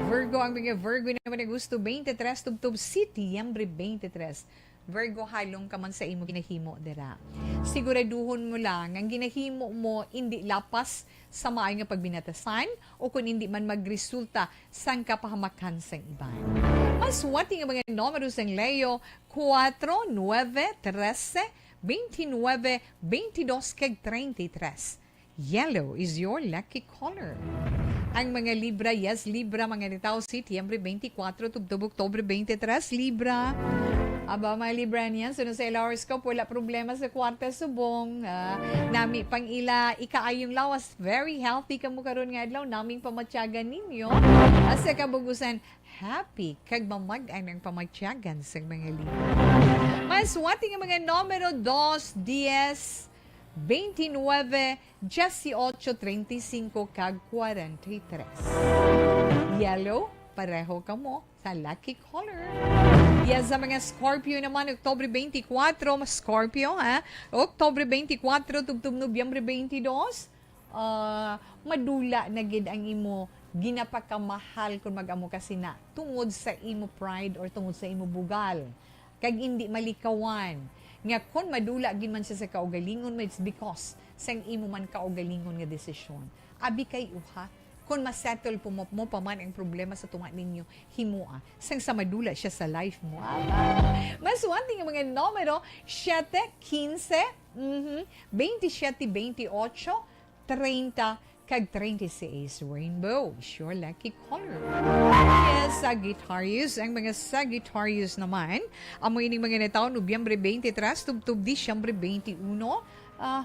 Virgo, ang mga Virgo naman na gusto, 23, tubtub Setyembre 23. Virgo, halong ka man sa imo ginahimo dira. Siguraduhon mo lang ang ginahimo mo hindi lapas sa maay nga pagbinatasan o kung hindi man magresulta sang kapahamakan sang iban. Mas wati nga mga numero sang Leo 4, 9, 13, 29, 22 kag 33. Yellow is your lucky color. Ang mga Libra, yes, Libra, mga nitaw, Setyembre 24, tubtub Oktobre 23, Libra. Aba, mga Libra niyan, sunod sa ila horoscope, wala problema sa kwarta subong. Nami, pang ila, ikaayong lawas, very healthy ka mo karon nga adlaw, naming pamatyagan ninyo. Asa kabugusan, happy, kag mamag-an ang pamatyagan sa mga Libra. Mas wati nga mga numero 2, 10, 29, 18, 35, kag 43. Yellow, pareho ka mo sa lucky color. Yes, sa mga Scorpio naman, Oktobre 24, Scorpio, ha? Oktobre 24, tubtub Nobyembre 22, madula na gid ang imo ginapakamahal kung mag-amo kasi na tungod sa imo pride or tungod sa imo bugal. Kag hindi malikawan. Nga kung madula gid man siya sa kaugalingon, it's because sang imo man kaugalingon nga desisyon. Abi kay uha, kung masettle po mo pa man ang problema sa tunga ninyo, himua. Sang sa madula siya sa life mo. Mas wanting ang mga numero, 7, 15, 27, 28, 30, kag 36. Rainbow is your lucky color. Yes, Sagittarius. Ang mga Sagittarius naman, amoy ng mga nataon, Nobyembre 23, tubtub Disyembre 21.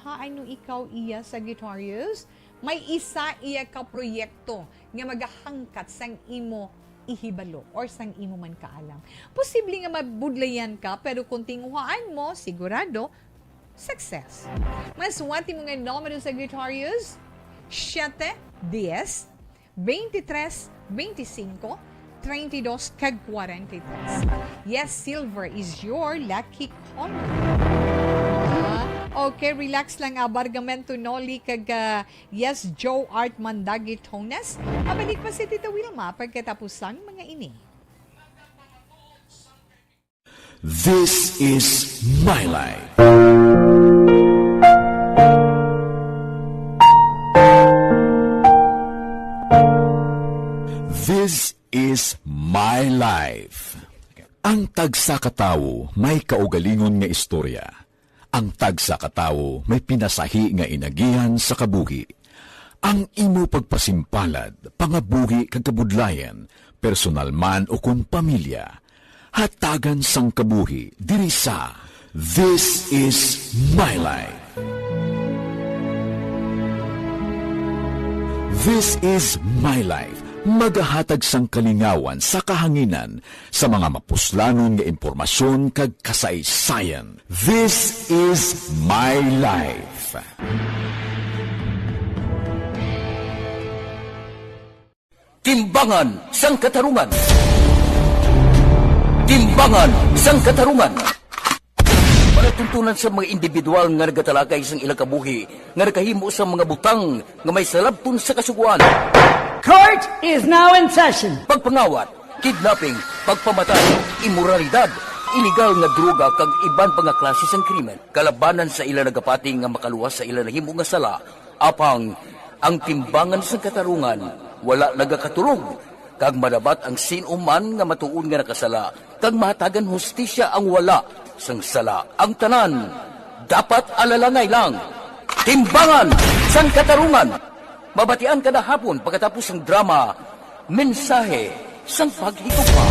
Ano ikaw iya, Sagittarius? May isa iya ka proyekto nga magahangkat sang imo ihibalo or sang imo man kaalam. Posible nga mabudlayan ka pero kung tinguhaan mo, sigurado, success. Mas wati mo nga numero sa Sagittarius, 7, 10, 23, 25, 32, kag 43. Yes, silver is your lucky color. Okay, relax lang. Bargamento Noli kag yes, Joe Art Mandagi Tonas. Abalik pa si Tita Wilma pagkatapos ang mga ini. This is My Life. This is My Life. Ang tagsa katawo may kaugalingon nga istorya. Ang tagsa katawo may pinasahi nga inagihan sa kabuhi. Ang imo pagpasimpalad, pangabuhi kag kabudlayan, personal man o kun pamilya, hatagan sang kabuhi diri sa This is My Life. This is My Life. Magahatag sang kalingawan sa kahanginan sa mga mapuslanon nga impormasyon kag kasaysayan. This is My Life. Timbangan sang katarungan. Timbangan sang katarungan. Panatuntunan sa mga individual nga nagatalakay sang ilang kabuhi nga nakahimo sa mga butang nga may salabton sa kasuguan. Court is now in session. Pagpangawat, kidnapping, pagpamatay, imoralidad, iligal nga droga kag iban pa nga klase sang krimen. Kalabanan sa ilang nagapati nga makaluwas sa ilang nahimo nga sala, apang ang timbangan sang katarungan wala nagakatulog. Kag madabat ang sinuman nga matuon nga nakasala, kag mahatagan hustisya ang wala sang sala. Ang tanan, dapat alalangay lang. Timbangan sang katarungan. Mabatian kada hapon pagkatapos ng drama, mensahe sang paghigugma.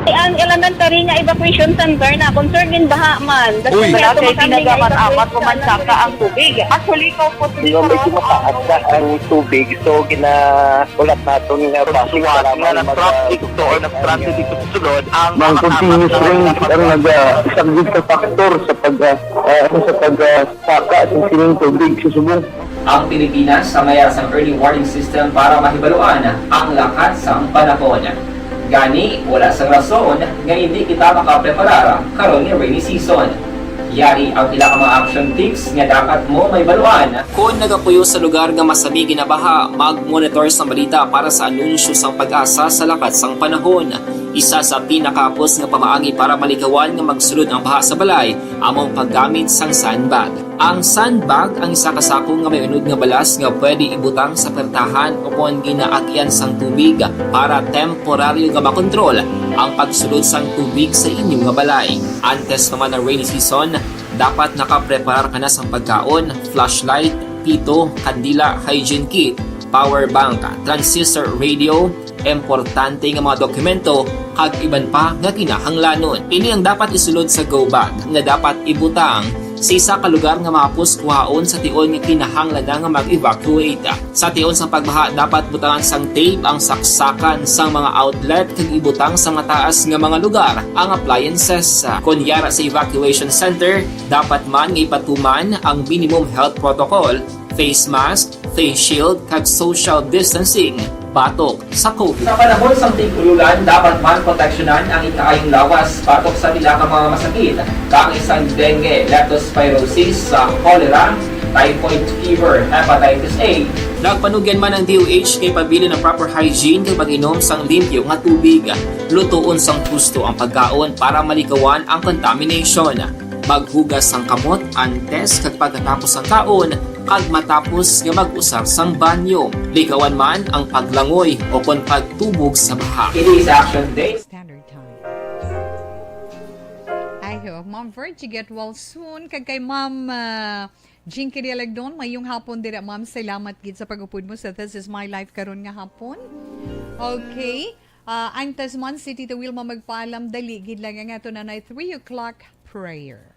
Ang elementary nga evacuation center na concerned in baha man. Uy. Wala kay ginagaman apat pumansaka ang tubig. Actually, ikaw po So, medyo mataas na ang tubig. So, ginaulat natin nga pasig para traffic to or nag-traffic dito sa sulod ang Mang continuous rain ang isang good sa factor sa pagsaka ng sining tubig sa subong. Ang Pilipinas sa mayas ang early warning system para mahibaluan ang lakat sang panahon. Gani, wala sang rason nga hindi kita makapreparara karon ni rainy season. Yari ang ilang mga action tips nga dapat mo may baluan. Kung nagapuyo sa lugar nga masabi ginabaha, mag-monitor sa balita para sa anunsyo sang pag-asa sa lakat sang panahon. Isa sa pinakapos nga pamaagi para malikawan nga magsulod ang baha sa balay, among paggamit sang sandbag. Ang sandbag ang isa ka sako nga may unod nga balas nga pwede ibutang sa pertahan o kung ginaagyan sang tubig para temporaryo nga makontrol ang pagsulod sang tubig sa inyong nga balay. Antes naman ng rainy season, dapat nakapreparar ka na sang pagkaon, flashlight, pito, kandila, hygiene kit, power bank, transistor radio, importante nga mga dokumento kag iban pa nga kinahanglanon. Ini ang dapat isulod sa go bag nga dapat ibutang sa isa ka lugar nga mapus kuhaon sa tion nga kinahanglan nga mag-evacuate. Sa tion sa pagbaha dapat butangan sang tape ang saksakan sang mga outlet kag ibutang sa mataas nga mga lugar ang appliances. Kunyara sa evacuation center, dapat man nga ipatuman ang minimum health protocol, face mask, face shield kag social distancing. Patok sa COVID. Sa panahon sa tig-ululan, dapat man proteksyonan ang ikaayong lawas patok sa bilang mga masakit. Kang isang dengue, leptospirosis, cholera, typhoid fever, hepatitis A. Nagpanugyan man ang DOH kay pabili ng proper hygiene kay pag-inom sang limpyo nga tubig. Lutuon sang gusto ang pagkaon para malikawan ang contamination. Maghugas sang kamot antes kag pagkatapos ang kaon kag matapos nga mag-usar sang banyo. Likawan man ang paglangoy o kon pagtubog sa baha. It is action day. Standard Time. I hope Ma'am Virgie get well soon. Kag kay Ma'am Jinky Dialagdon, mayong hapon dira Ma'am. Salamat gid sa pag-upod mo sa This Is My Life karon nga hapon. Okay. Ang Tasman City to Wilma magpaalam dali gid lang nga to na 3 o'clock prayer.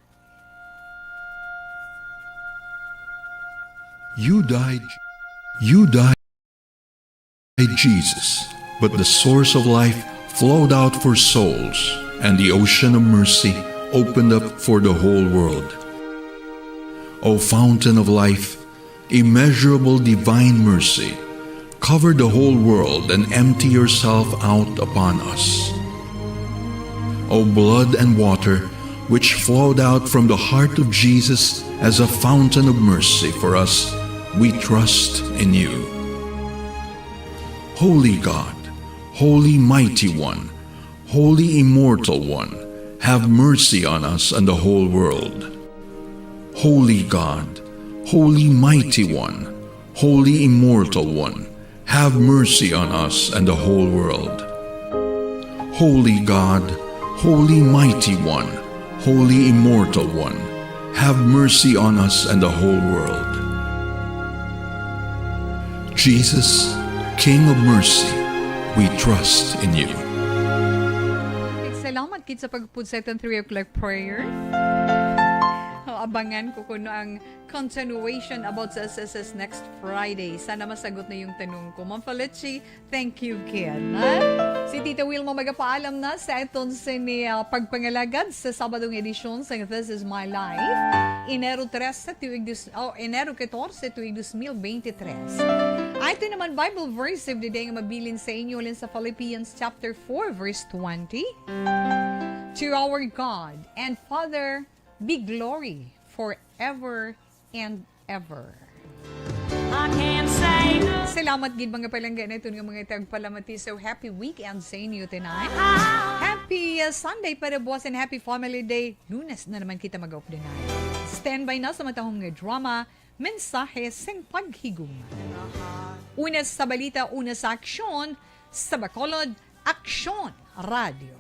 You died, Jesus, but the source of life flowed out for souls, and the ocean of mercy opened up for the whole world. O fountain of life, immeasurable divine mercy, cover the whole world and empty yourself out upon us. O blood and water, which flowed out from the heart of Jesus as a fountain of mercy for us, we trust in you. Holy God, Holy Mighty One, Holy Immortal One, have mercy on us and the whole world. Holy God, Holy Mighty One, Holy Immortal One, have mercy on us and the whole world. Holy God, Holy Mighty One, Holy Immortal One, have mercy on us and the whole world. Jesus, King of mercy, we trust in you. Salamat kit sa pagpud sa itong 3 o'clock prayer. Abangan ko kuno ang continuation about sa SSS next Friday. Sana masagot na yung tanong ko. Ma'am Felici, thank you, Ken. Si Tita Wilma magapaalam na sa itong pagpangalagad sa Sabadong edisyon sa This Is My Life. Enero 14, tuig 2023. Ito naman Bible verse of the day nga mabilin sa inyo ulit sa Philippians chapter 4 verse 20. To our God and Father be glory forever and ever. Salamat gid mga palangga na ito nga mga tagpalamati. So happy weekend sa inyo tonight. Happy Sunday para buwas and happy family day. Lunes na naman kita mag-off the night. Stand by na sa matahong nga drama, mensahe sing paghigugma. Una sa balita, una sa aksyon, sa Bacolod, Aksyon Radio.